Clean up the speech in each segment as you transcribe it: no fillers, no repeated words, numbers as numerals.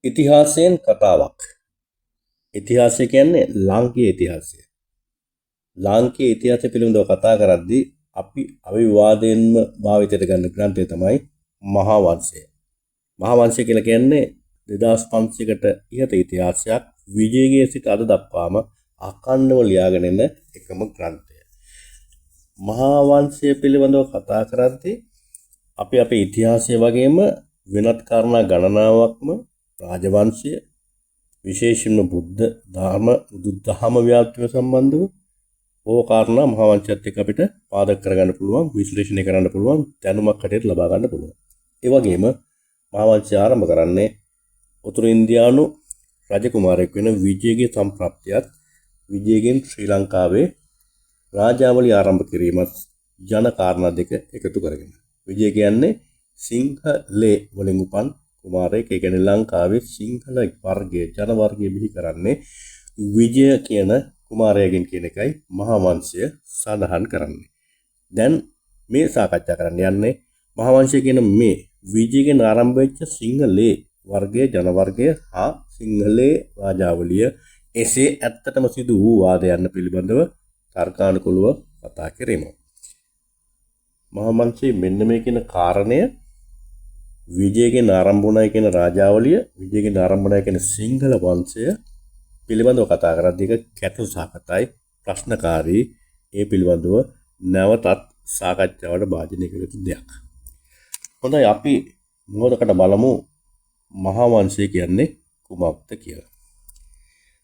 ඉතිහාසයෙන් කතාවක්. ඉතිහාසය කියන්නේ ලාංකීය ඉතිහාසය. ලාංකීය ඉතිහාසය පිළිබඳව කතා කරද්දී අපි අවිවාදයෙන්ම භාවිතයට ගන්න ග්‍රන්ථය තමයි මහා වංශය. මහා වංශය කියලා කියන්නේ 2500කට ඉහත ඉතිහාසයක් විජයගේ සිට අද දක්වාම අඛණ්ඩව ලියාගෙන එන එකම ග්‍රන්ථය. මහා වංශය පිළිබඳව කතා කරද්දී අපි අපේ ඉතිහාසය වගේම වෙනත් කාරණා ගණනාවක්ම රාජවංශය විශේෂයෙන්ම බුද්ධ දහම ව්‍යාප්තිය සම්බන්ධව ඕ කාරණා මහා වංශයත් එක්ක අපිට පාදක කරගන්න පුළුවන්, විශ්ලේෂණය කරන්න පුළුවන්, දැනුමක් හැටියට ලබා ගන්න පුළුවන්. ඒ වගේම මහා වංශය ආරම්භ කරන්නේ උතුරු ඉන්දියානු රජකුමාරයෙක් වෙන විජයගේ සම්ප්‍රාප්තියත් විජයගෙන් ශ්‍රී ලංකාවේ රාජාවලිය ආරම්භ කිරීමත් යන කාරණා දෙක එකතු කරගෙන. විජය කියන්නේ සිංහලේ වලින් උපන් කුමාරයෙක්. ඒ කියන්නේ ලංකාවේ සිංහල වර්ගයේ ජන වර්ගයේ බිහි කරන්නේ විජය කියන කුමාරයාගෙන් කියන එකයි මහා වංශය සඳහන් කරන්නේ. දැන් මේ සාකච්ඡා කරන්න යන්නේ මහා වංශය කියන මේ විජයගෙන් ආරම්භ වෙච්ච සිංහලේ වර්ගයේ ජන වර්ගය හා සිංහලේ රාජාවලිය එසේ ඇත්තටම සිදු වූ වාදයන් පිළිබඳව තර්කානුකූලව කතා කරමු. මහා වංශයේ මෙන්න මේ කියන කාරණය විජයගෙන් ආරම්භ වුණා කියන රාජාවලිය, විජයගෙන් ආරම්භ වුණා කියන සිංහල වංශය පිළිබඳව කතා කරද්දී ඒක ගැටළු සහගතයි, ප්‍රශ්නකාරී. ඒ පිළිබඳව නැවතත් සාකච්ඡාවට භාජනය කළ යුතු දෙයක්. හොඳයි, අපි මොහොතකට බලමු මහා වංශය කියන්නේ කුමක්ද කියලා.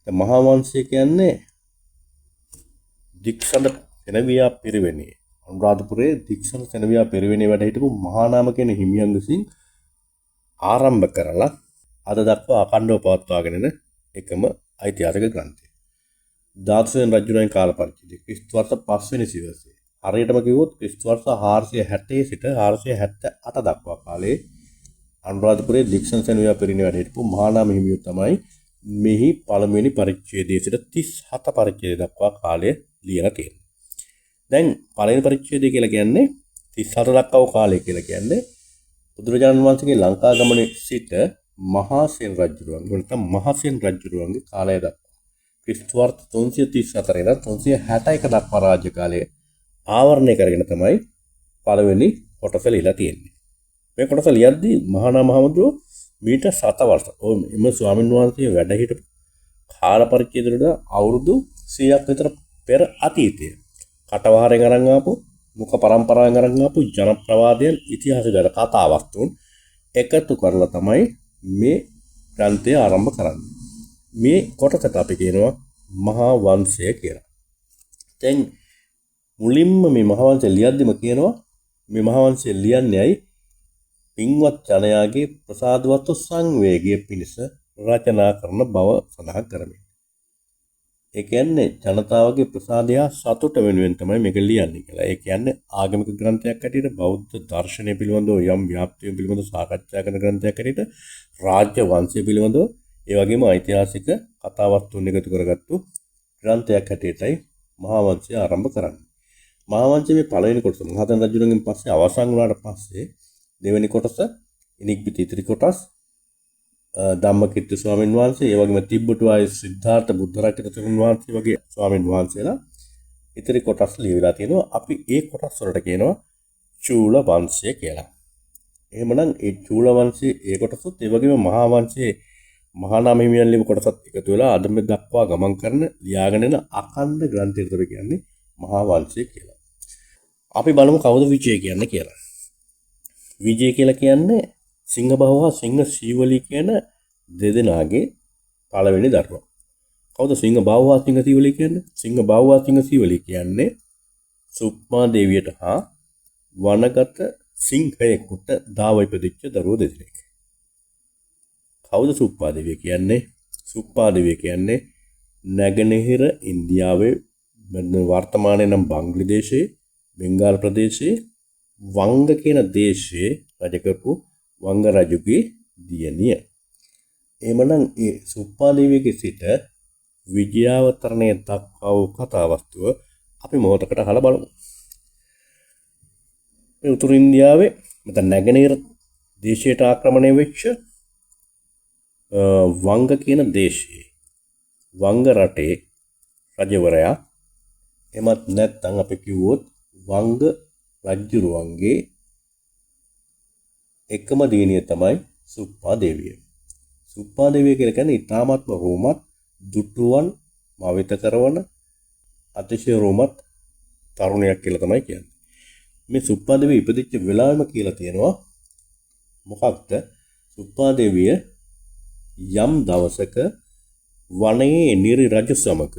දැන් මහා වංශය කියන්නේ දික්සඳ සෙනවියා පිරිවෙනේ, අනුරාධපුරයේ දික්සඳ සෙනවියා පිරිවෙනේ වැඩ හිටපු මහා නාම කියන හිමියන් විසින් ආරම්භ කරලා අද දක්වා අඛණ්ඩව පවත්වාගෙන යන එකම ඓතිහාසික ග්‍රන්ථය. ධාතුසේන රජුගේ කාල පරිච්ඡේදය ක්‍රිස්තු වර්ෂ 5 වෙනි සියවසේ. හරියටම කිව්වොත් ක්‍රිස්තු වර්ෂ 460 සිට 478 දක්වා කාලේ අනුරාධපුරයේ දික්සඳ සෙනවියා පිරිවෙනේ වැඩ හිටපු මහා නාම හිමියෝ තමයි මෙහි පළමුවෙනි පරිච්ඡේදයේ සිට 37 පරිච්ඡේදය දක්වා කාලය ලියලා තියෙනවා. දැන් පළවෙනි පරිච්ඡේදය කියලා කියන්නේ 34 දක්වා කාලය කියලා කියන්නේ බුදුරජාණන් වහන්සේගේ ලංකා ගමනේ සිට මහාසේන රජුරුවන්ගේ නැත්නම් මහාසේන රජුරුවන්ගේ කාලය දක්වා ක්‍රිස්තු වර්ෂ 334 ඉඳන් 361 දක්වා රාජ්‍ය කාලය ආවරණය කරගෙන තමයි පළවෙනි කොටස ලියලා තියෙන්නේ. මේ කොටස ලියද්දී මහා නා මහමුදුරෝ මීට 7 වර්ෂ එම ස්වාමීන් වහන්සේ වැඩ හිටපු කාල පරිච්ඡේදවල අවුරුදු 100ක් විතර පෙර අතීතය කටවහරෙන් අරන් ආපු මුඛ පරම්පරාවෙන් අරන් ආපු ජන ප්‍රවාදයන් ඉතිහාසගත කතා වස්තුන් එකතු කරලා තමයි මේ ග්‍රන්ථය ආරම්භ කරන්නේ. මේ කොටසට අපි කියනවා මහා වංශය කියලා. දැන් මුලින්ම මේ මහා වංශය ලියද්දිම කියනවා මේ මහා වංශය ලියන්නේයි පින්වත් ජනයාගේ ප්‍රසාදවත් සංවේගය පිණිස රචනා කරන බව සඳහන් කරමි. ඒ කියන්නේ ජනතාවගේ ප්‍රසාදය සතුට වෙනුවෙන් තමයි මේක ලියන්නේ කියලා. ඒ කියන්නේ ආගමික ග්‍රන්ථයක් හැටියට බෞද්ධ දර්ශනය පිළිබඳව යම් ව්‍යාප්තිය පිළිබඳව සාකච්ඡා කරන ග්‍රන්ථයක් හැටියට රාජ්‍ය වංශය පිළිබඳව ඒ වගේම ඓතිහාසික කතාවස්තුන් එකතු කරගත්තු ග්‍රන්ථයක් හැටියටයි මහා වංශය ආරම්භ කරන්නේ. මහා වංශයේ මේ පළවෙනි කොටස මහතන් රජුගෙන් පස්සේ අවසන් වුණාට පස්සේ දෙවෙනි කොටස ඉනික්පිති ඉතිරි කොටස් ධම්මකිත්ත ස්වාමීන් වහන්සේ, ඒ වගේම තිබ්බටුවායේ සිද්ධාර්ථ බුද්ධ රාජ්‍යතුන් වහන්සේ වගේ ස්වාමීන් වහන්සේලා ඉතිරි කොටස් ලියවිලා තියෙනවා. අපි ඒ කොටස් වලට කියනවා චූල වංශය කියලා. එහෙමනම් ඒ චූල වංශයේ ඒ කොටසත් ඒ වගේම මහා වංශයේ මහා නාම හිමියන් ලියපු කොටසත් එකතු වෙලා අද මේ දක්වා ගමන් කරන ලියාගෙන යන අඛණ්ඩ ග්‍රන්ථයකට කියන්නේ මහා වංශය කියලා. අපි බලමු කවුද විජය කියන්නේ කියලා. විජය කියලා කියන්නේ සිංහබාහු හා සිංහ සීවලී කියන දෙදෙනාගේ පළවෙනි දරුවා. කවුද සිංහබාහු හා සිංහ සීවලී කියන්නේ? සිංහබාහු හා සිංහ සීවලී කියන්නේ සුප්මා දේවියට හා වනගත සිංහයෙකුට දාව ඉපදිච්ච දරුවෝ දෙදෙනෙක්. කවුද සුප්පා දේවිය කියන්නේ? සුප්පා දේවිය කියන්නේ නැගෙනහිර ඉන්දියාවේ වර්තමානයේ නම් බංග්ලාදේශයේ බෙන්ගාල් ප්‍රදේශයේ වංග කියන දේශයේ රජ කරපු වංග රජුගේ දියණිය. එහෙමනම් ඒ සුප්පා දේවියගේ සිට විජයාවතරණය දක්වා වූ කතාවස්තුව අපි මොහොතකට අහලා බලමු. මේ උතුරු ඉන්දියාවේ නැගෙනහිර දේශයට ආක්‍රමණය වෙච්ච වංග කියන දේශයේ වංග රටේ රජවරයා එමත් නැත්නම් අපි කිව්වොත් වංග රජුරුවන්ගේ එකම දිනිය තමයි සුප්පා දේවිය. සුප්පා දේවිය කියලා කියන්නේ ඊ타මාත්ම රෝමත් දුටුවන් මවිත කරන අතිශය රෝමත් තරුණයක් කියලා තමයි කියන්නේ. මේ සුප්පා දේවිය ඉපදිච්ච වෙලාවෙම කියලා තියෙනවා මොකක්ද? සුප්පා දේවිය යම් දවසක වනයේ නිරි රජු සමග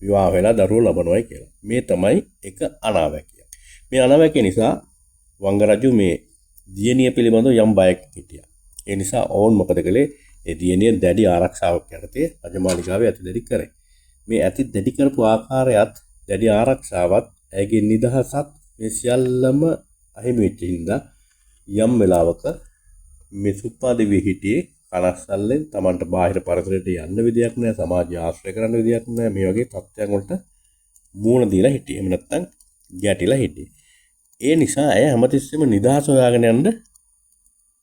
විවාහ වෙලා දරුවෝ ලබනවායි කියලා. මේ තමයි එක අනාවැකිය. මේ අනාවැකිය නිසා වංග රජු මේ දියණිය පිළිබඳව යම් බයක් හිටියා. ඒ නිසා ඕන් මොකද කළේ? ඒ දියණිය දැඩි ආරක්ෂාවක් යටතේ රජමාලිගාවේ ඇතිදැඩි කරේ. මේ ඇතිදැඩි කරපු ආකාරයත් දැඩි ආරක්ෂාවත් ඇයගේ නිදහසත් මේ සියල්ලම අහිමි වෙච්ච හින්දා යම් වෙලාවක මේ සුප්පා දෙවිය හිටියේ කනස්සල්ලෙන් Tamanට බාහිර පරිසරයට යන්න විදියක් නැහැ, සමාජය ආශ්‍රය කරන්න විදියක් නැහැ. මේ වගේ තත්ත්වයන් වලට මූණ දීලා හිටියේ. එහෙම නැත්නම් ගැටිලා හිටියේ. ඒ නිසා ඇය හැමතිස්සෙම නිදහස හොයාගෙන යන්න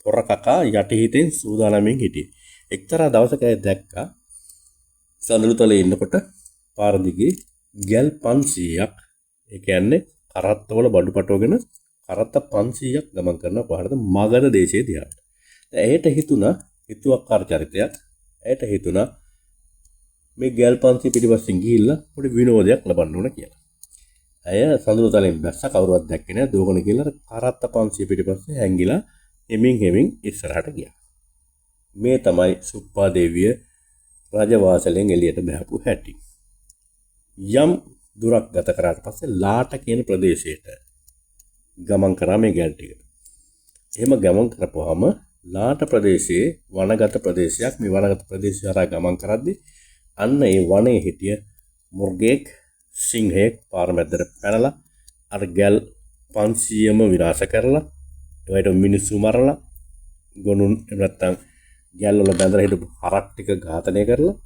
පොර කකා යටිහිතෙන් සූදානම්ෙන් හිටියේ. එක්තරා දවසක ඇය දැක්කා සඳළුතලේ ඉන්නකොට පාර දිගේ ගැල් 500ක්, ඒ කියන්නේ කරත්තවල බඩු පටවගෙන කරත්ත 500ක් ගමන් කරන පාරද මගධ දේශයේ දිහාට. ඇයට හිතුණා හිතුවක්කාර චරිතයක්. ඇයට හිතුණා මේ ගැල් 500 පිටිපස්සෙන් ගිහිල්ලා පොඩි විනෝදයක් ලබන්න ඕන කියලා. ඇය සඳළුතලෙන් බැස්ස කවුරුවත් දැක්කේ නැහැ. දෝගන කියලා කරත්ත 500 පිටිපස්සේ හැංගිලා එමින් ඉස්සරහට ගියා. මේ තමයි සුප්පා දේවිය රජවාසලෙන් එළියට බහපු හැටි. යම් දුරක් ගත කරාට පස්සේ ලාට කියන ප්‍රදේශයට ගමන් කරා මේ ගැල් ටික. එහෙම ගමන් කරපුවාම ලාට ප්‍රදේශයේ වනගත ප්‍රදේශයක්. මේ වනගත ප්‍රදේශය හරහා ගමන් කරද්දී අන්න ඒ වනයේ හිටිය මුර්ගෙක් සිංහෙක් පාර මැද්දට පැනලා අර ගැල් 500ම විනාශ කරලා ඒවට මිනිස්සු මරලා ගොනුන් නැත්තම් ගැල් වල බැඳලා හිටපු හරක් ටික ඝාතනය කරලා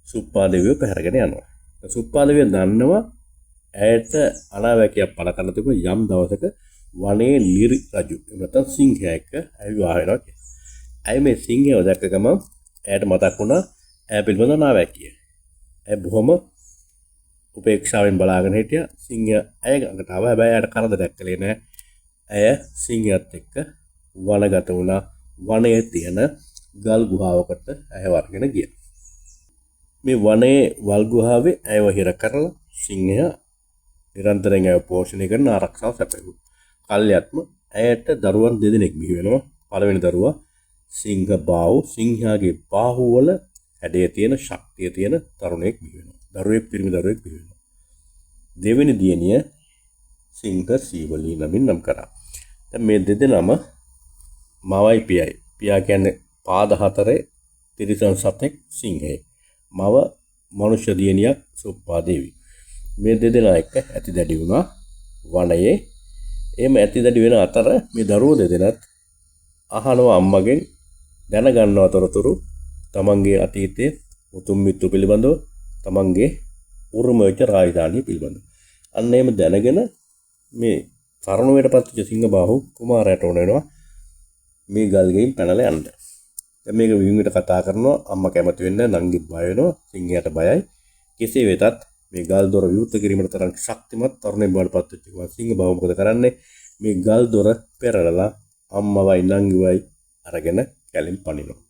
සුප්පා දෙවියව පැහැරගෙන යනවා. සුප්පා දෙවිය දන්නවා ඇයට අනාවැකියක් පළ කරලා තිබුණ යම් දවසක වනයේ නිරි රජු නැත්තම් සිංහයා එක්ක ඇය විවාහ වෙනවා කියලා. ඇයි මේ සිංහයව දැක්ක ගමන් ඇයට මතක් වුණා ඇය පිළිබඳ අනාවැකිය. ඇය බොහොම උපේක්ෂාවෙන් බලාගෙන හිටියා. සිංහයා ඇය ළඟට ආවා. හැබැයි ඇයට කරදරයක් කළේ නැහැ. ඇය සිංහයාත් එක්ක වනගත වුණා. වනයේ තියෙන ගල් ගුහාවකට ඇය වර්ගෙන ගියා. මේ වනයේ වල් ගුහාවේ ඇයව හිර කරලා සිංහයා නිරන්තරයෙන් ඇයව පෝෂණය කරන ආරක්ෂාව සැපයුවා. කල්යත්ම ඇයට දරුවන් දෙදෙනෙක් බිහි වෙනවා. පළවෙනි දරුවා සිංහ බාහු, සිංහයාගේ බාහුව වල හැඩයේ තියෙන ශක්තිය තියෙන තරුණයෙක් බිහි වෙනවා. දරුවෙක් පිරිමි දරුවෙක් බිහි වෙනවා. දෙවෙනි දියණිය සිංහ සීවලී නමින් නම් කරා. දැන් මේ දෙදෙනාම මවයි පියයි. පියා කියන්නේ පාද හතරේ තිරිසන් සතෙක් සිංහෙක්. මව මනුෂ්‍ය දියණියක් සුප්පා දේවි. මේ දෙදෙනා එක්ක ඇතිදැඩි වුණා වනයේ. එහෙම ඇතිදැඩි වෙන අතර මේ දරුවෝ දෙදෙනාත් අහනවා අම්මගෙන් දැනගන්නවා තොරතුරු තමන්ගේ අතීතයේ මුතුන් මිත්තු පිළිබඳව, තමන්ගේ උරුම වෙච්ච රාජධානිය පිළිබඳව. අන්න එහෙම දැනගෙන මේ තරුණුවේට පත්වෙච්ච සිංහබාහු කුමාරයාට ඕන වෙනවා මේ ගල් ගෙයින් පැනලා යන්න. දැන් මේක විවිධ කතා කරනවා. අම්මා කැමති වෙන්නේ නැහැ, නංගි බය වෙනවා, සිංහයාට බයයි. කෙසේ වෙතත් මේ ගල් දොර විවෘත කිරීමට තරම් ශක්තිමත් තරුණයෙක් බවට පත්වෙච්ච සිංහබාහු මොකද කරන්නේ? මේ ගල් දොර පෙරලලා අම්මවයි නංගිවයි අරගෙන කැලෙන් පනිනවා.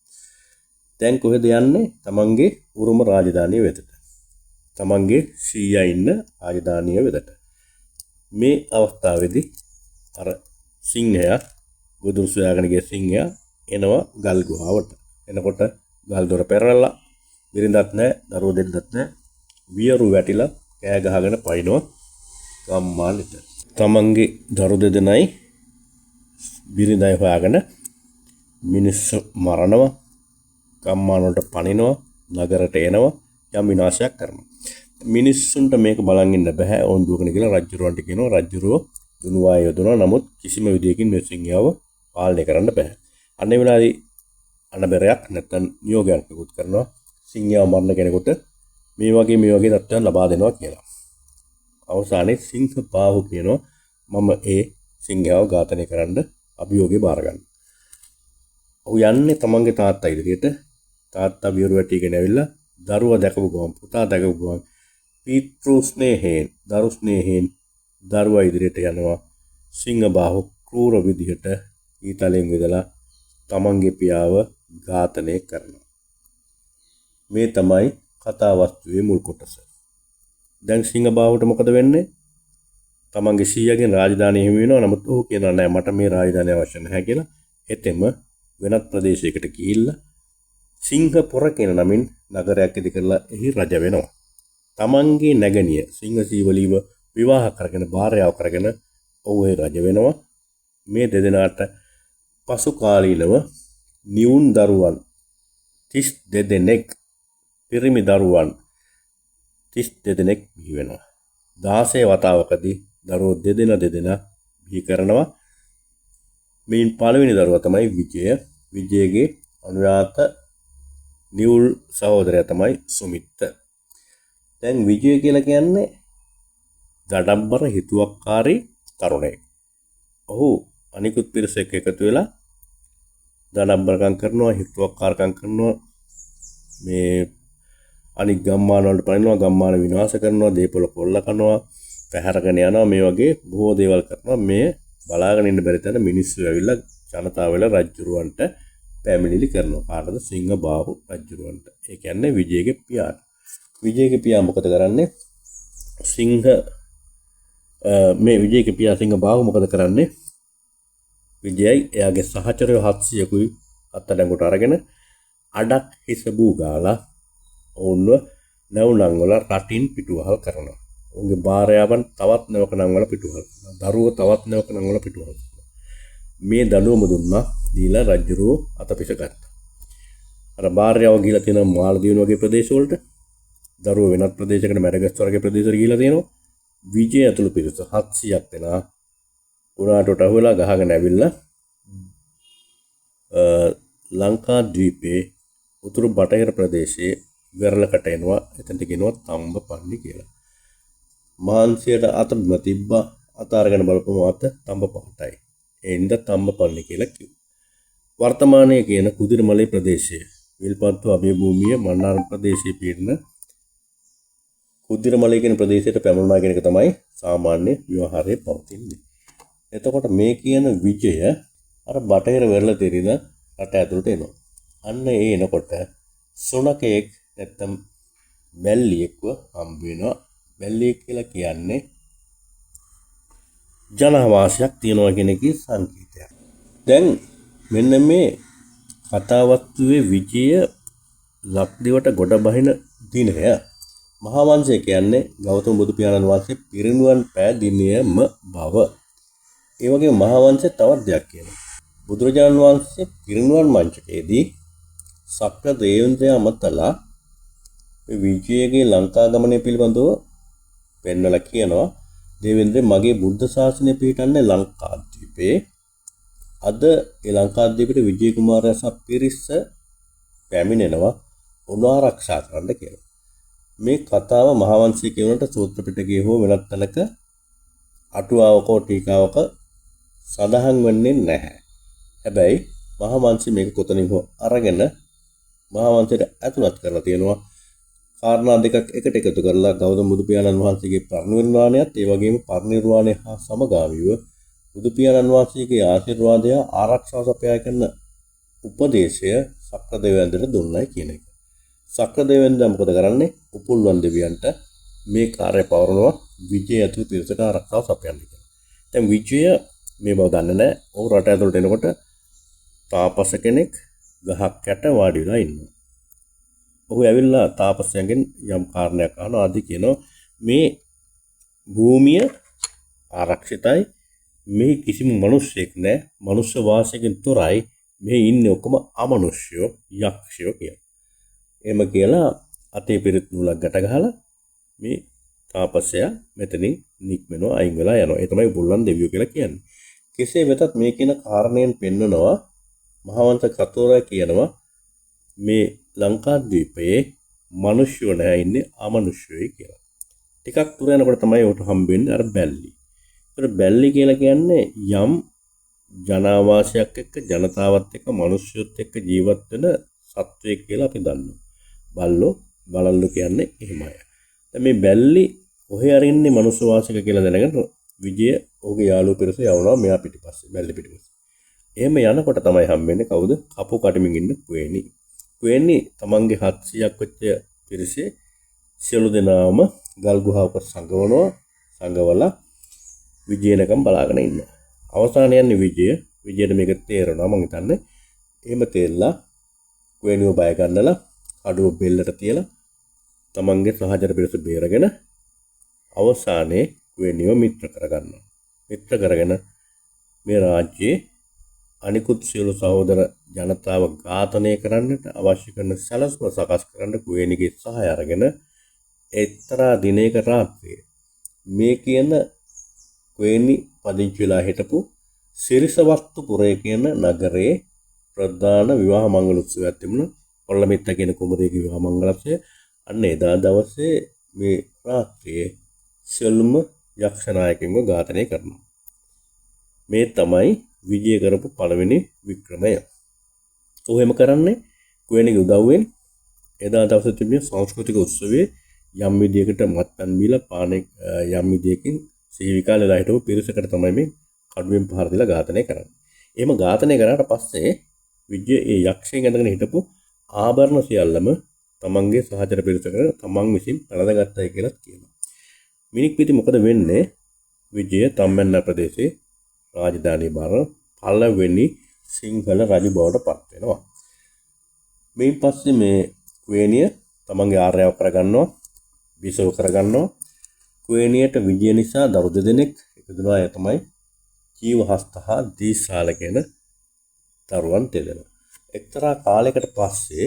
දැන් කොහෙද යන්නේ? තමන්ගේ උරුම රාජධානිය වෙතට. තමන්ගේ සීයා ඉන්න රාජධානිය වෙතට. මේ අවස්ථාවේදී අර සිංහයා ගොදුරු සොයාගෙන ගිය සිංහයා එනවා ගල් ගුහාවට. එනකොට ගල් දොර පෙරලලා බිරිඳක් නැහැ, දරුවෝ දෙන්නත් නැහැ. වියරු වැටිලා කෑ ගහගෙන පයින්නවා ගම්මානෙට. තමන්ගේ දරු දෙදෙනයි බිරිඳයි හොයාගෙන මිනිස්සු මරනවා, ගම්මාන වලට පනිනවා, නගරයට එනවා, යම් විනාශයක් කරනවා. මිනිස්සුන්ට මේක බලන් ඉන්න බෑ. ඕන් දුවගෙන කියලා රජුරවන්ට කියනවා. රජුරෝ දුනුවා යොදනවා. නමුත් කිසිම විදියකින් මේ සිංහයව පාලනය කරන්න බෑ. අන්න ඒ වෙලාවේදී අනබරයක් නැත්තම් නියෝගයක් නිකුත් කරනවා සිංහයව මරන කෙනෙකුට මේ වගේ තත්ත්වයන් ලබා දෙනවා කියලා. අවසානයේ සිංහ බාහු කියනවා මම ඒ සිංහයව ඝාතනය කරන්න අභියෝගය බාර ගන්න. ඔහු යන්නේ තමන්ගේ තාත්තා ඉදිරියට. තාත්තා වියරු වැටිගෙන ඇවිල්ලා දරුවා දැකපු ගමන් පුතා දැකපු ගමන් පීතෘ ස්නේහයෙන් දරු ස්නේහයෙන් දරුවා ඉදිරියට යනවා. සිංහබාහු ක්‍රූර විදිහට ඊතලෙන් විදලා තමන්ගේ පියාව ඝාතනය කරනවා. මේ තමයි කතා වස්තුවේ මුල් කොටස. දැන් සිංහබාහුට මොකද වෙන්නේ? තමන්ගේ සීයාගෙන් රාජධානිය හිමි වෙනවා. නමුත් ඔහු කියනවා නෑ මට මේ රාජධානිය අවශ්‍ය නැහැ කියලා. එතෙම වෙනත් ප්‍රදේශයකට ගිහිල්ලා සිංහපුර කියන නමින් නගරයක් ඉදි කරලා එහි රජ වෙනවා. තමන්ගේ නැගණිය සිංහසීවලීව විවාහ කරගෙන භාර්යාව කරගෙන ඔහු රජ වෙනවා. මේ දෙදෙනාට පසු කාලීනව නිවුන් දරුවන් 32 දෙනෙක් පිරිමි දරුවන් 32 දෙනෙක් බිහි වෙනවා. 16 වතාවකදී දරුවෝ දෙදෙනා බිහි කරනවා. මේන් පළවෙනි දරුවා තමයි විජය. විජයගේ අනුයාත නිවුල් සහෝදරයා තමයි සුමිත්ත. දැන් විජය කියලා කියන්නේ දඩම්බර හිතුවක්කාරී තරුණයෙක්. ඔහු අනිකුත් පිරිස එක්ක එකතු වෙලා දඩම්බරකම් කරනවා, හිතුවක්කාරකම් කරනවා. මේ අනික් ගම්මාන වලට පනිනවා, ගම්මාන විනාශ කරනවා, දේපොළ කොල්ල කරනවා, පැහැරගෙන යනවා. මේ වගේ බොහෝ දේවල් කරනවා. මේ බලාගෙන ඉන්න බැරි තැන මිනිස්සු ඇවිල්ලා ජනතාව වෙලා රජුරවන්ට පැමිණිලි කරනවා. කාටද? සිංහබාහු රජුරවන්ට. ඒ කියන්නේ විජයගේ පියාට. විජයගේ පියා මොකද කරන්නේ? මේ විජයගේ පියා සිංහබාහු මොකද කරන්නේ? විජයයි එයාගේ සහචරයෝ 700කුයි අත්අඩංගුවට අරගෙන අඩක් හිස බූ ගාලා ඔවුන්ව නැවුණන් වල රටින් පිටුවහල් කරනවා. ඔවුන්ගේ භාර්යාවන් තවත් නැවකණන් වල පිටුවහල් කරනවා. දරුවෝ තවත් නැවකණන් වල පිටුවහල් කරනවා. මේ දඬුවම දුන්නා. දීලා රජුරෝ අතපිස ගත්තා. අර භාර්යාව ගිහිලා තියෙන මාලදීවුන වගේ ප්‍රදේශ වලට, දරුවෝ වෙනත් ප්‍රදේශයකට මැඩගස්කර් වගේ ප්‍රදේශවල ගිහිලා තියෙනවා. විජය ඇතුළු පිරිස 700ක් දෙනා උරාටට අහුවලා ගහගෙන ඇවිල්ලා ලංකා ද්වීපයේ උතුරු බටහිර ප්‍රදේශයේ වෙරළකට එනවා. එතනට කියනවා තම්බපන්නි කියලා. මාංශයට අත බිම තිබ්බා. අත අරගෙන බලපුවම අත තම්බ පහටයි. ඒ හින්දා තම්බපන්නි කියලා කිව්වා. වර්තමානයේ කියන කුදිරමලේ ප්‍රදේශය, විල්පත්තු අභය භූමිය, මන්නාරම් ප්‍රදේශයේ පිටින කුදිරමලේ කියන ප්‍රදේශයට පැමුණා කියන එක තමයි සාමාන්‍ය ව්‍යවහාරයේ පවතින්නේ. එතකොට මේ කියන විජය අර බටහිර වෙරළ තෙරින රට ඇතුළට එනවා. අන්න ඒ එනකොට සුනකයෙක් නැත්තම් බැල්ලියෙක්ව හම්බ වෙනවා. බැල්ලියෙක් කියලා කියන්නේ ජනවාසයක් තියනවා කියන එකේ සංකේතයක්. දැන් මෙන්න මේ කතාවස්තුවේ විජය ලක්දිවට ගොඩ බහින දිනය. මහා වංශය කියන්නේ ගෞතම බුදු පියාණන් වහන්සේ පිරිනුවන් පෑ දිනයම බව. ඒ වගේම මහා වංශය තවත් දෙයක් කියනවා. බුදුරජාණන් වහන්සේ පිරිනුවන් මංචකයේදී සක්‍ර දේවේන්ද්‍රයා අමතලා විජයගේ ලංකා ගමනය පිළිබඳව පෙන්වලා කියනවා. දේවේන්ද්‍රේ මගේ බුද්ධ ශාසනය පිහිටන්නේ ලංකාද්වීපයේ. අද ඒ ලංකාද්වීපයට විජය කුමාරයා සහ පිරිස පැමිණෙනවා උන්ව ආරක්ෂා කරන්න කියලා. මේ කතාව මහා වංශයේ කියනකොට සූත්‍ර පිටකයේ හෝ වෙනත් තැනක අටුවාවක ටීකාවක සඳහන් වෙන්නේ නැහැ. හැබැයි මහා වංශය මේක කොතනින් හෝ අරගෙන මහා වංශයට ඇතුළත් කරලා තියෙනවා. කාරණා දෙකක් එකට එකතු කරලා ගෞතම බුදු පියාණන් වහන්සේගේ පරිනිර්වාණයත් ඒ වගේම පරිනිර්වාණය හා සමගාමීව බුදු පියාණන් වහන්සේගේ ආශිර්වාදය ආරක්ෂාව සපයා කරන උපදේශය සක්‍ර දෙවියන්ට දුන්නයි කියන එක. සක්‍ර දෙවියන් මොකද කරන්නේ? උපුල්වන් දෙවියන්ට මේ කාර්යය පවරනවා විජය ඇතුළු පිරිසට ආරක්ෂාව සපයන්න කියලා. දැන් විජය මේ බව දන්නේ නැහැ. ඔහු රට ඇතුළට එනකොට තාපස කෙනෙක් ගහක් යට වාඩි වෙලා ඉන්නවා. ඔහු ඇවිල්ලා තාපසයන්ගෙන් යම් කාරණයක් අහනවා. ආදි කියනවා මේ භූමිය ආරක්ෂිතයි. මේ කිසිම මිනිස්සෙක් නැහැ. මනුෂ්‍ය වාසයකින් තොරයි. මේ ඉන්නේ ඔක්කොම අමනුෂ්‍යෝ, යක්ෂයෝ කියලා. එහෙම කියලා අතේ පිරිත් නූලක් ගැට ගහලා මේ තාපසයා මෙතනින් නික්මනවා, අයින් වෙලා යනවා. ඒ තමයි බුල්ලන් දෙවියෝ කියලා කියන්නේ. කෙසේ වෙතත් මේ කියන කාරණයෙන් පෙන්නනවා මහාවංශ කතෝරා කියනවා මේ ලංකාද්වීපයේ මිනිස්සුયો නැහැ, ඉන්නේ අමනුෂ්‍යයයි කියලා. ටිකක් දුර යනකොට තමයි උට හම්බෙන්නේ අර බැල්ලි. ඒතර බැල්ලි කියලා කියන්නේ යම් ජනාවාසයක් එක්ක, ජනතාවත් එක්ක, මිනිස්සුත් එක්ක ජීවත් වෙන සත්වයෙක් කියලා අපි දන්නවා. බල්ලෝ බලල්ලෝ කියන්නේ එහෙමයි. දැන් මේ බැල්ලි කොහේ අරින්නේ මනුස්ස වාසික කියලා දැනගෙන විජය ඔහුගේ යාළුවෝ පිරිස යවනවා මෙයා පිටිපස්සේ බැල්ලි පිටිපස්සේ. එහෙම යනකොට තමයි හම්බෙන්නේ කවුද? කපු කටමින් ඉන්න කුවේණි. කුවේණි තමන්ගේ 700ක් වෙච්ච පිරිසේ සියලු දෙනාම ගල් ගුහාවක සංගවලා විජයනකම් බලාගෙන ඉන්නවා. අවසානයේ යන්නේ විජයට මේක තේරෙනවා මං හිතන්නේ. එහෙම තේරලා කුවේණිව බය ගන්නලා අඩුව බෙල්ලට තියලා තමන්ගේ සහචර පිරිස බේරගෙන අවසානයේ කුවේණිව මිත්‍ර කරගන්නවා. මිත්‍ර කරගෙන මේ රාජ්‍යයේ අනිකුත් සියලු සහෝදර ජනතාව ඝාතනය කරන්නට අවශ්‍ය කරන සැලැස්ම සකස් කරන්න කුවේණිගේ සහාය අරගෙන එක්තරා දිනයක රාත්‍රියේ මේ කියන කුවේණි පදිංචි වෙලා හිටපු සිරිසවස්තුපුරය කියන නගරයේ ප්‍රධාන විවාහ මංගල උත්සවයක් තිබුණා. පොල්ලමිත්ත කියන කුමරියගේ විවාහ මංගලත්වය. අන්න එදා දවසේ මේ රාත්‍රියේ සියලුම යක්ෂ නායකයන්ව ඝාතනය කරනවා. මේ තමයි විජය කරපු පළවෙනි වික්‍රමය. ඔහු එම කරන්නේ කුවේණිගේ උදව්වෙන් එදා දවසේ තිබෙන සංස්කෘතික උත්සවයේ යම් විදියකට මත්පැන් බීලා පානේ යම් විදියකින් සිහි විකාලේලා හිටපු පිරිසකට තමයි මේ කඩුවෙන් පහර දීලා ඝාතනය කරන්නේ. එහෙම ඝාතනය කරාට පස්සේ විජය ඒ යක්ෂයන් ඇඳගෙන හිටපු ආභරණ සියල්ලම තමන්ගේ සහචර පිරිසකට තමන් විසින් පැලඳගත්තයි කියලා කියනවා. මිනික් පිටි මොකද වෙන්නේ? විජය තම්මැන්න ප්‍රදේශයේ රාජධානී බාර පළවෙනි සිංහල රජු බවට පත් වෙනවා. මේන් පස්සේ මේ කුවේණිය තමන්ගේ ආර්යාව කරගන්නවා, විසව කරගන්නවා. කුවේණියට විජය නිසා දරු දෙදෙනෙක් ඉපදුනා. ඒ තමයි ජීවහස්ත හා දීසාල කියන දරුවන් දෙදෙනා. එක්තරා කාලයකට පස්සේ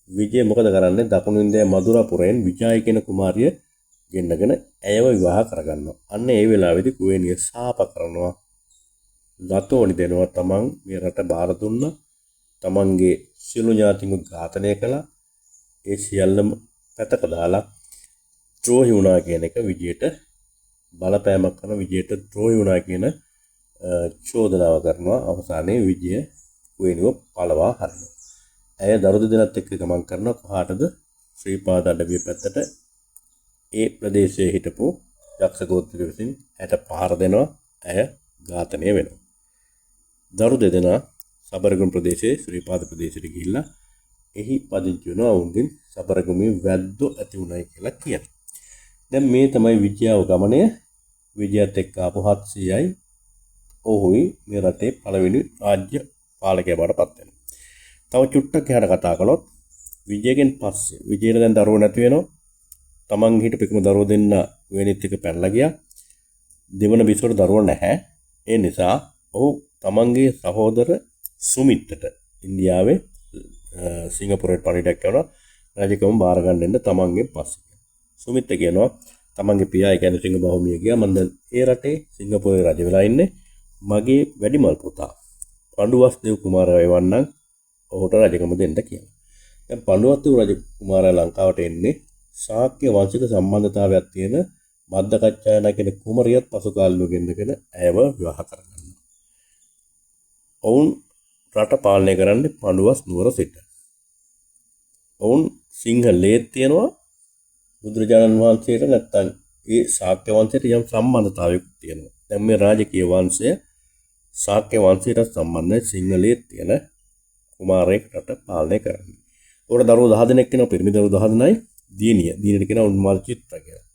විජය මොකද කරන්නේ? දකුණු ඉන්දියාවේ මදුරාපුරයෙන් විජය කියන කුමාරිය ගෙන්නගෙන ඇයව විවාහ කරගන්නවා. අන්න ඒ වෙලාවේදී කුවේණිය සාප කරනවා. දතෝනි දෙනවා තමන් මේ රට බාර දුන්නා. තමන්ගේ සියලු ඥාතින්ව ඝාතනය කළා. ඒ සියල්ලම පැතක දාලා ද්‍රෝහි වුණා කියන එක විජයට බලපෑමක් කරන විජයට ද්‍රෝහි වුණා කියන චෝදනාව කරනවා. අවසානයේ විජය කුවේණිව පළවා හරිනවා. ඇය දරු දෙදෙනාත් එක්ක ගමන් කරනවා. කොහාටද? ශ්‍රීපාද අඩවිය පැත්තට. ඒ ප්‍රදේශයේ හිටපු යක්ෂ ගෝත්‍රික විසින් ඇයට පහර දෙනවා. ඇය ඝාතනය වෙනවා. දරු දෙදෙනා සබරගම ප්‍රදේශයේ ශ්‍රීපාද ප්‍රදේශයට ගිහිල්ලා එහි පදිංචි වෙනවා. වුන්ගෙන් සබරගමේ වැද්දෝ ඇති උනායි කියලා කියනවා. දැන් මේ තමයි විජයව ගමනය. විජයත් එක්ක ආපු 700යි ඔහුයි මේ රටේ පළවෙනි රාජ්‍ය පාලකයා බවට පත් වෙනවා. තව චුට්ටක් එහාට කතා කළොත් විජයගෙන් පස්සේ විජයට දැන් දරුවෝ නැති වෙනවා. තමන් හිටපු එකම දරුවෝ දෙන්න වෙනිත් එක පැනලා ගියා. දෙවන බිසවට දරුවෝ නැහැ. ඒ නිසා ඔහු තමන්ගේ සහෝදර සුමිත්තට ඉන්දියාවේ සිංගප්පූරුවට පණිඩක් කරනවා. රජකම බාර ගන්න දෙන්න තමන්ගෙන් පස්සේ. සුමිත්ත කියනවා තමන්ගේ පියා ඒ කියන්නේ සිංහ බහුමිය ගියා. මම දැන් ඒ රටේ සිංගප්පූරුවේ රජ වෙලා ඉන්නේ. මගේ වැඩිමල් පුතා පඬුවස්දේව කුමාරයා එවන්නම් ඔහුට රජකම දෙන්න කියලා. දැන් පඬුවස්දේව රජ කුමාරයා ලංකාවට එන්නේ ශාක්‍ය වංශික සම්බන්ධතාවයක් තියෙන මද්දකච්චායන කියන කුමරියත් පසු කාලිනව ගෙන්නගෙන ඇයව විවාහ කරගන්නවා. ඔවුන් රට පාලනය කරන්නේ පඬුවස් නුවර සිට. ඔවුන් සිංහලයේ තියෙනවා බුදුරජාණන් වහන්සේට නැත්තම් ඒ ශාක්‍ය වංශයට යම් සම්බන්ධතාවයක් තියෙනවා. දැන් මේ රාජකීය වංශය ශාක්‍ය වංශයට සම්බන්ධයි. සිංහලයේ තියෙන කුමාරයෙක් රට පාලනය කරන්නේ. උඩ දරුවෝ 10 දෙනෙක් වෙනවා. පිරිමි දරුවෝ 10 දෙනයි. දිනියට කියනවා උන්මාද චිත්‍ර කියලා.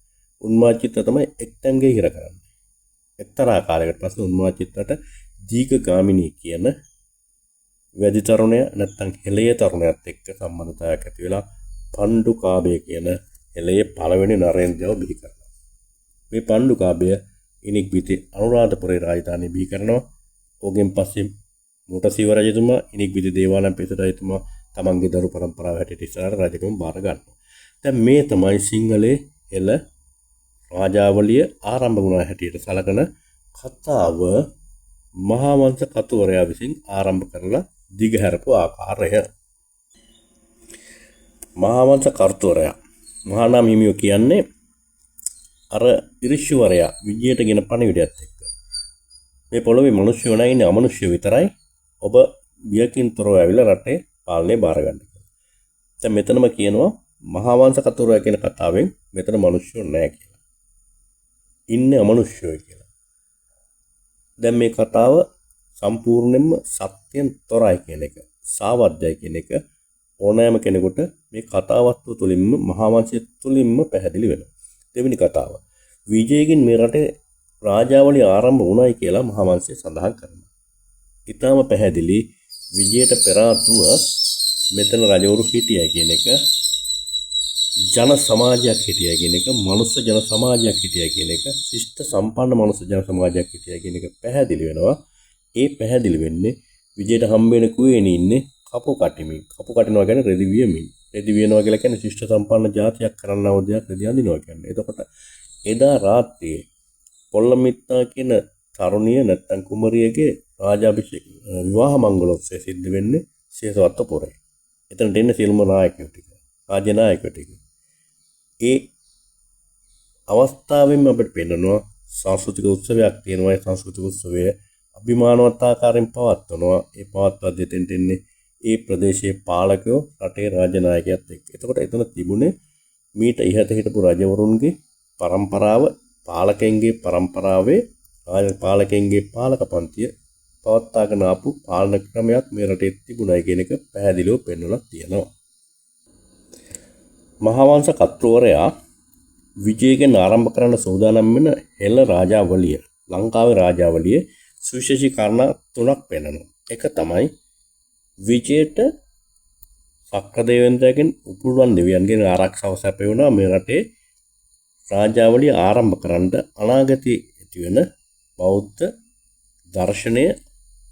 උන්මාද චිත්‍ර තමයි එක්තැන්ගේ හිර කරන්නේ. එක්තරා කාලයකට පස්සේ උන්මාද චිත්‍රට දීඝගාමිනී කියන වැඩි තරුණය නැත්තම් හෙළය තරුණයත් එක්ක සම්බන්ධතාවයක් ඇති වෙලා පණ්ඩුකාභය කියන හෙළයේ පළවෙනි නරේන්ද්‍රව බිහි කරනවා. මේ පණ්ඩුකාභය ඉනිග්බිති අනුරාධපුරේ රාජධානිය බිහි කරනවා. ඕගෙන් පස්සේ මුටසිව රජතුමා ඉනිග්බිති දේවානම්පියතිස්ස රජතුමා තමන්ගේ දරු පරම්පරාව හැටියට ඉස්සරහට රජකම බාර ගන්නවා. දැන් මේ තමයි සිංහලයේ එළ රාජාවලිය ආරම්භ වුණා හැටියට සලකන කතාව මහා වංශ කතුවරයා විසින් ආරම්භ කරලා දිගහැරපු ආකාරය. මහා වංශ කතුවරයා මහා නාම හිමියෝ කියන්නේ අර ඉරිෂුවරයා විජයට ගෙන පණිවිඩයත් එක්ක මේ පොළොවේ මිනිස්සු නැයිනේ අමනුෂ්‍ය විතරයි. ඔබ බියකින් තොරව ඇවිල්ලා රටේ පාලනය බාර ගන්න කියලා. දැන් මෙතනම කියනවා මහා වංශ කතුරුවා කියන කතාවෙන් මෙතන මිනිස්සු නැහැ කියලා. ඉන්නේ අමනුෂ්‍යයෝ කියලා. දැන් මේ කතාව සම්පූර්ණයෙන්ම සත්‍යයෙන් තොරයි කියන එක, සාවද්‍යයි කියන එක ඕනෑම කෙනෙකුට මේ කතාවස්තුව තුළින්ම මහා වංශය තුළින්ම පැහැදිලි වෙනවා. දෙවෙනි කතාව. විජයගෙන් මේ රටේ රාජාවලිය ආරම්භ වුණයි කියලා මහා වංශය සඳහන් කරනවා. ඊටාම පැහැදිලි විජයට පෙර ආතුව මෙතන රජවරු හිටියයි කියන එක, ජන සමාජයක් හිටියයි කියන එක, මනුස්ස ජන සමාජයක් හිටියයි කියන එක, ශිෂ්ට සම්පන්න මනුස්ස ජන සමාජයක් හිටියයි කියන එක පැහැදිලි වෙනවා. ඒ පැහැදිලි වෙන්නේ විජයට හම්බෙන කුවේණී ඉන්නේ කපු කටිමින්. කපු කටිනවා කියන්නේ රෙදි වියමින්. රෙදි වියනවා කියලා කියන්නේ ශිෂ්ට සම්පන්න ජාතියක් කරන්නව දෙයක් රෙදි අඳිනවා කියන්නේ. එතකොට එදා රාත්‍රියේ පොල්ලමිත්තා කියන තරුණිය නැත්තම් කුමරියගේ රාජාභිෂේක විවාහ මංගලෝත්සවය සිද්ධ වෙන්නේ සේසවත්ත පුරේ. එතනට එන්නේ සියලුම නායකයෝ ටික, රාජ්‍ය නායකයෝ ටික. ඒ අවස්ථාවෙන්ම අපිට පෙන්නනවා සංස්කෘතික උත්සවයක් තියෙනවා. ඒ සංස්කෘතික උත්සවය අභිමානවත් ආකාරයෙන් පවත්වනවා. ඒ පවත්වා දෙතෙන්ට එන්නේ ඒ ප්‍රදේශයේ පාලකයෝ රටේ රාජ්‍ය නායකයත් එක්ක. එතකොට එතන තිබුණේ මීට ඉහත හිටපු රජවරුන්ගේ පරම්පරාව, පාලකයන්ගේ පරම්පරාවේ පාලකයන්ගේ පාලක පන්තිය පවත්වාගෙන ආපු පාලන ක්‍රමයක් මේ රටේ තිබුණයි කියන එක පැහැදිලිව පෙන්වලා තියෙනවා. මහා වංශ කතුවරයා විජයගෙන් ආරම්භ කරන්න සූදානම් වෙන හෙළ රාජාවලිය, ලංකාවේ රාජාවලියේ සුවිශේෂී කාරණා තුනක් පෙන්වනවා. එක තමයි විජයට සක්‍රදේවේන්ද්‍රයන්ගෙන් උපුල්වන් දෙවියන්ගෙන් ආරක්ෂාව සැපයුණා මේ රටේ රාජාවලිය ආරම්භ කරන්න අනාගතයේ ඇති වෙන බෞද්ධ දර්ශනය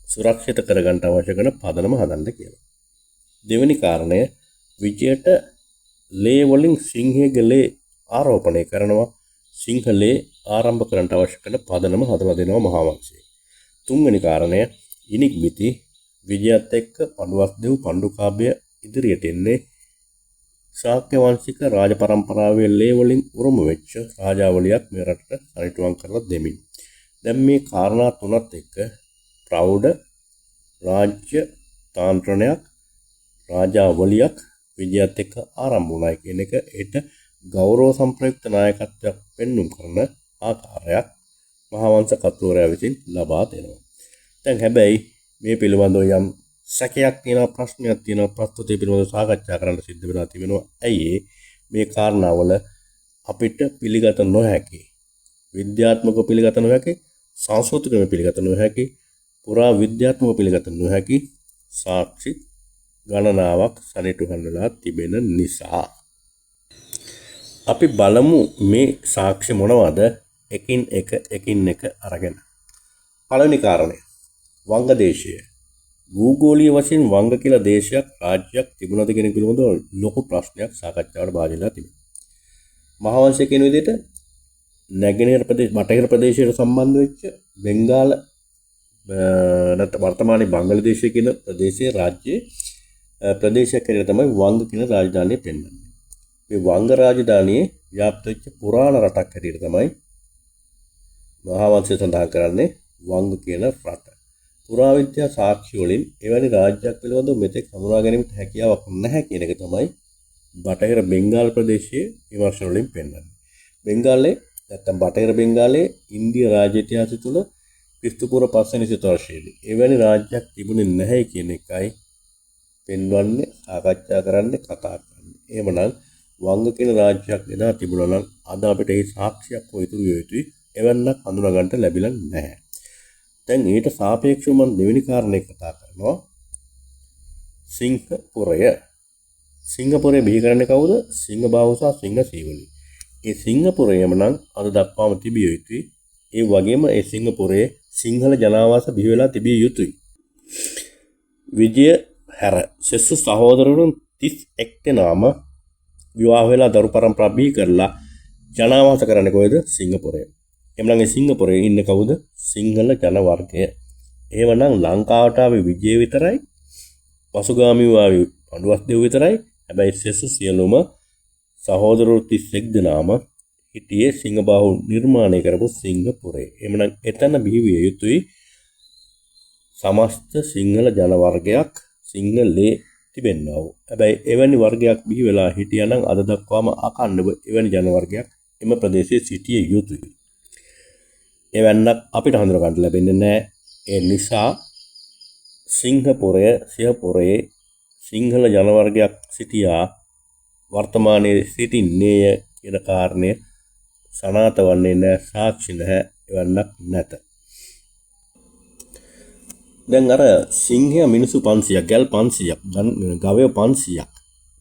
සුරක්ෂිත කරගන්න අවශ්‍ය කරන පදනම හදන්න කියලා. දෙවෙනි කාරණය විජයට ලේ වලින් සිංහයේ ලේ ආරෝපණය කරනවා. සිංහලේ ආරම්භ කරන්න අවශ්‍ය කරන පදනම හදලා දෙනවා මහා වංශය. තුන්වෙනි කාරණය ඉනික්බිති විජයත් එක්ක පඬුවස්දෙව් පඬුකාභය ඉදිරියට එන්නේ ශාක්‍ය වංශික රාජ පරම්පරාවේ ලේ වලින් උරුම වෙච්ච රාජාවලියක් මේ රටට සනිටුවම් කරලා දෙමින්. දැන් මේ කාරණා තුනත් එක්ක ප්‍රෞಢ රාජ්‍ය තාන්ත්‍රණයක්, රාජාවලියක් විජයත් එක්ක ආරම්භ වුණා කියන එක ඒට ගෞරව සම්ප්‍රයුක්ත නායකත්වයක් පෙන්වුම් කරන ආකාරයක් මහා වංශ කතුවරයා විසින් ලබා දෙනවා. දැන් හැබැයි මේ පිළිබඳව යම් සැකයක් තියෙනවා, ප්‍රශ්නයක් තියෙනවා, ප්‍රස්තුතිය පිළිබඳව සාකච්ඡා කරන්න සිද්ධ වෙනවා තිබෙනවා. ඇයි මේ කාරණාවල අපිට පිළිගත නොහැකි, විද්‍යාත්මකව පිළිගත නොහැකි, සංස්කෘතිකව පිළිගත නොහැකි, පුරා විද්‍යාත්මකව පිළිගත නොහැකි සාක්ෂි ගණනාවක් සනිටුහන් වෙලා තිබෙන නිසා. අපි බලමු මේ සාක්ෂි මොනවද එකින් එක අරගෙන. පළවෙනි කාරණය වංගදේශය. භූගෝලීය වශයෙන් වංග කියලා දේශයක්, රාජ්‍යයක් තිබුණද කියන පිළිබඳව ලොකු ප්‍රශ්නයක් සාකච්ඡාවට භාජනලා තිබෙනවා. මහා වංශය කියන විදිහට නැගෙනහිර ප්‍රදේශ, බටහිර ප්‍රදේශයට සම්බන්ධ වෙච්ච බෙන්ගාල නැත්නම් වර්තමානයේ බංගලාදේශය කියන ප්‍රදේශයේ රාජ්‍යයේ ප්‍රදේශයක් කියලා තමයි වංග කියන රාජධානිය පෙන්වන්නේ. මේ වංග රාජධානියේ ව්‍යාප්ත වෙච්ච පුරාණ රටක් හැටියට තමයි මහා වංශය සඳහන් කරන්නේ වංග කියන රට. පුරාවිද්‍යා සාක්ෂි වලින් එවැනි රාජ්‍යයක් පිළිබඳව මෙතෙක් හඳුනා ගැනීමට හැකියාවක් නැහැ කියන එක තමයි බටහිර බෙන්ගාල් ප්‍රදේශයේ විමර්ශන වලින් පෙන්වන්නේ. බෙන්ගාලේ නැත්නම් බටහිර බෙන්ගාලේ ඉන්දියා රාජ්‍ය ඉතිහාසය තුළ ක්‍රිස්තු පූර්ව 5 වෙනි ශතවර්ෂයේදී එවැනි රාජ්‍යයක් තිබුණේ නැහැ කියන එකයි පෙන්වන්නේ, සාකච්ඡා කරන්නේ, කතා කරන්නේ. එහෙමනම් වංග කියන රාජ්‍යයක් එදා තිබුණා නම් අද අපිට ඒ සාක්ෂියක් ඉතුරු විය යුතුයි. එවන්නක් හඳුනා ගන්නට ලැබිලා නැහැ. දැන් ඊට සාපේක්ෂව මම දෙවෙනි කාරණේ කතා කරනවා. සිංහපුරය. සිංහපුරය බිහි කරන්නේ කවුද? සිංහබාහු සහ සිංහසීවලි. ඒ සිංහපුරයම නම් අද දක්වාම තිබිය යුතුයි. ඒ වගේම ඒ සිංහපුරයේ සිංහල ජනාවාස බිහි වෙලා තිබිය යුතුයි. විජය හැර සෙසු සහෝදරවරුන් 31 දෙනාම විවාහ වෙලා දරු පරම්පරා බිහි කරලා ජනාවාස කරන්නේ කොහෙද? සිංහපුරයේ. එමනම් ඒ සිංහපුරයේ ඉන්නේ කවුද? සිංහල ජන වර්ගය. එහෙමනම් ලංකාවට ආවේ විජය විතරයි, පසුගාමීව ආවේ පඬුවස්දෙව් විතරයි. හැබැයි සෙසු සියලුම සහෝදරවරු 31 දෙනාම හිටියේ සිංහබාහු නිර්මාණය කරපු සිංහපුරේ. එමනම් එතන බිහි විය යුතුයි සමස්ත සිංහල ජන වර්ගයක්, සිංහලේ තිබෙන්නවා වූ. හැබැයි එවැනි වර්ගයක් බිහි වෙලා හිටියනම් අද දක්වාම අඛණ්ඩව එවැනි ජන වර්ගයක් එම ප්‍රදේශයේ සිටිය යුතුයි. එවැන්නක් අපිට හඳුනා ගන්න ලැබෙන්නේ නැහැ. ඒ නිසා සිංහපුරයේ සිංහල ජන වර්ගයක් සිටියා වර්තමානයේ සිටින්නේය කියන කාරණය සනාත වන්නේ නැහැ, සාක්ෂි නැහැ, එවන්නක් නැත. දැන් අර සිංහයා මිනිසු 500ක්, ගල් 500ක්, ගවයෝ 500ක්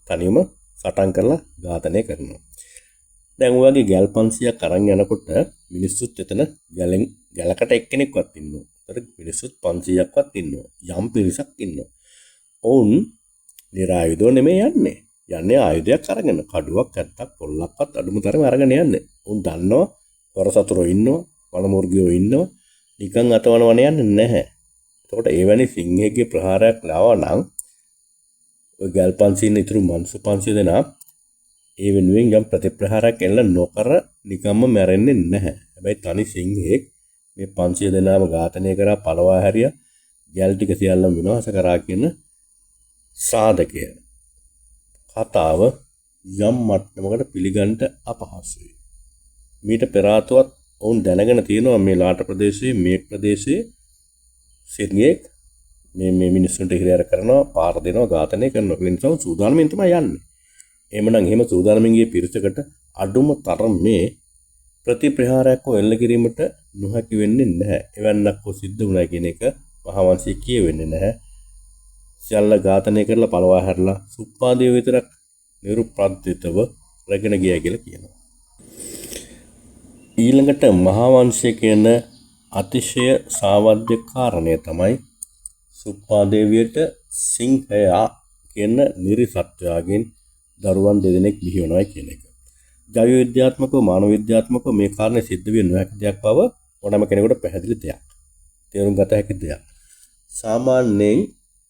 තනියම සටන් කරලා ඝාතනය කරනවා. දැන් ඔය වගේ ගල් 500ක් අරන් යනකොට මිනිස්සුත් එතන ගලකට එක්කෙනෙක්වත් ඉන්නවා. ඒතර මිනිස්සුත් 500ක්වත් ඉන්නවා. යම් පිරිසක් ඉන්නවා. ඔවුන් නිරායුධව නෙමෙයි යන්නේ. යන්නේ ආයුධයක් අරගෙන, කඩුවක්, ඇත්තක්, පොල්ලක්වත් අඩුම තරම අරගෙන යන්නේ. උන් දන්නවා වරසතුරෝ ඉන්නවා, වනමුර්ගියෝ ඉන්නවා. නිකන් අතවනවන යන්නේ නැහැ. එතකොට එවැනි සිංහෙක්ගේ ප්‍රහාරයක් ලාවා නම් ඔය ගල් 500 ඉතුරු මනුස්ස 500 දෙනා ඒ වෙනුවෙන් යම් ප්‍රතිප්‍රහාරයක් එල්ල නොකර නිකම්ම මැරෙන්නේ නැහැ. හැබැයි තනි සිංහෙක් මේ 500 දෙනාම ඝාතනය කරා, පළවා හැරියා, ගල් ටික සියල්ලම විනාශ කරා කියන සාධකය කතාව යම් මට්ටමකට පිළිගන්න අපහසුයි. මීට පෙර ආතුවත් ඔවුන් දැනගෙන තියෙනවා මේ ලාට ප්‍රදේශයේ, මේ ප්‍රදේශයේ සිංහෙක් මේ මිනිස්සුන්ට හිරිහැර කරනවා, පාර දෙනවා, ඝාතනය කරනවා. ඒ නිසා සූදානම්ෙන් තමයි යන්නේ. එහෙමනම් එහෙම සූදානම්ෙන් ගිය පිරිසකට අඩුම තරමේ ප්‍රතිප්‍රහාරයක් එල්ල කිරීමට නොහැකි වෙන්නේ නැහැ. එවන්නක් සිද්ධ වුණා කියන එක මහාවංශයේ කියවෙන්නේ නැහැ. සියල්ල ඝාතනය කරලා පළවා හැරලා සුප්පාදේ විතරක් නිරුප්‍රාන්තිතව රැගෙන ගියා කියලා කියනවා. ඊළඟට මහාවංශයේ කියන අතිශය සාවද්‍ය කාරණය තමයි සුප්පාදේවියට සිංහයා කියන නිරිසත්වයාගෙන් දරුවන් දෙදෙනෙක් බිහි වෙනවා කියන එක. ජෛව විද්‍යාත්මකව, මානව විද්‍යාත්මකව මේ කාරණේ සිද්ධ වෙන්නේ නොහැකි දෙයක් බව ඕනෑම කෙනෙකුට පැහැදිලි දෙයක්. තේරුම් ගත හැකි දෙයක්. සාමාන්‍යයෙන්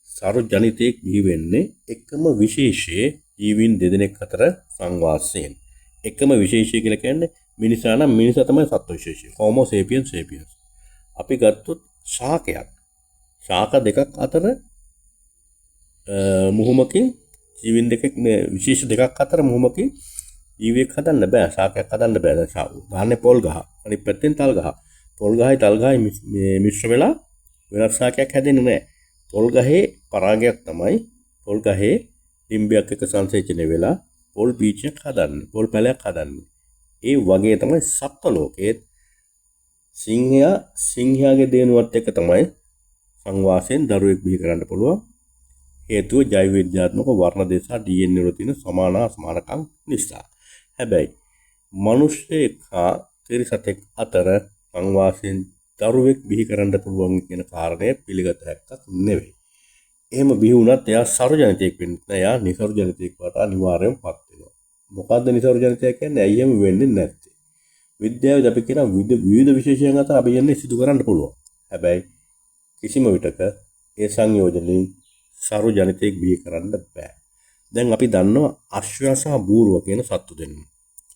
සරු ජනිතයෙක් බිහි වෙන්නේ එකම විශේෂයේ ජීවීන් දෙදෙනෙක් අතර සංවාසයෙන්. එකම විශේෂය කියලා කියන්නේ මිනිසා නම් මිනිසා තමයි සත්ව විශේෂය. Homo sapiens sapiens. අපි ගත්තොත් ශාකයක්. ශාක දෙකක් අතර මුහුමකින් ජීවීන් දෙකක් විශේෂ දෙකක් අතර මුහුමකින් ජීවියෙක් හදන්න බෑ. ශාකයක් හදන්න බෑ. ගහන්නේ පොල් ගහ. අනිත් පැත්තෙන් තල් ගහ. පොල් ගහයි තල් ගහයි මිශ්‍ර වෙලා වෙනත් ශාකයක් හැදෙන්නේ නැහැ. පොල් ගහේ පරාගයක් තමයි පොල් ගහේ ඩිම්බයක් එක සංසේචනය වෙලා පොල් බීජයක් හදන්නේ. පොල් පැලයක් හදන්නේ. ඒ වගේ තමයි සත්ත්ව ලෝකයේ සිංහයාගේ දේනුවත් එක තමයි සංවාසයෙන් දරුවෙක් බිහි කරන්න පුළුවන්. හේතුව ජෛව විද්‍යාත්මක වර්ණ දේශ DNA වල තියෙන සමානකම් නිසා. හැබැයි මිනිස්සෙක් හා තිරිසතෙක් අතර සංවාසයෙන් දරුවෙක් බිහි කරන්න පුළුවන් කියන කාරණය පිළිගත හැක්කක් නෙවෙයි. එහෙම බිහි වුණත් එයා සරු ජනිතයෙක් වෙන්නේ නැහැ. එයා නිසරු ජනිතයෙක් වට අනිවාර්යයෙන්ම පත් වෙනවා. මොකද්ද නිසරු ජනිතය කියන්නේ? ඇයි එහෙම වෙන්නේ නැත්තේ? විද්‍යාවේ අපි කියන විවිධ විශේෂයන් අතර අභියන්නේ සිදු කරන්න පුළුවන්. හැබැයි කිසිම විටක ඒ සංයෝජනයෙන් සරු ජනිතයෙක් බිහි කරන්න බෑ. දැන් අපි දන්නවා අශ්වයා සහ බූරුව කියන සත්තු දෙන්න.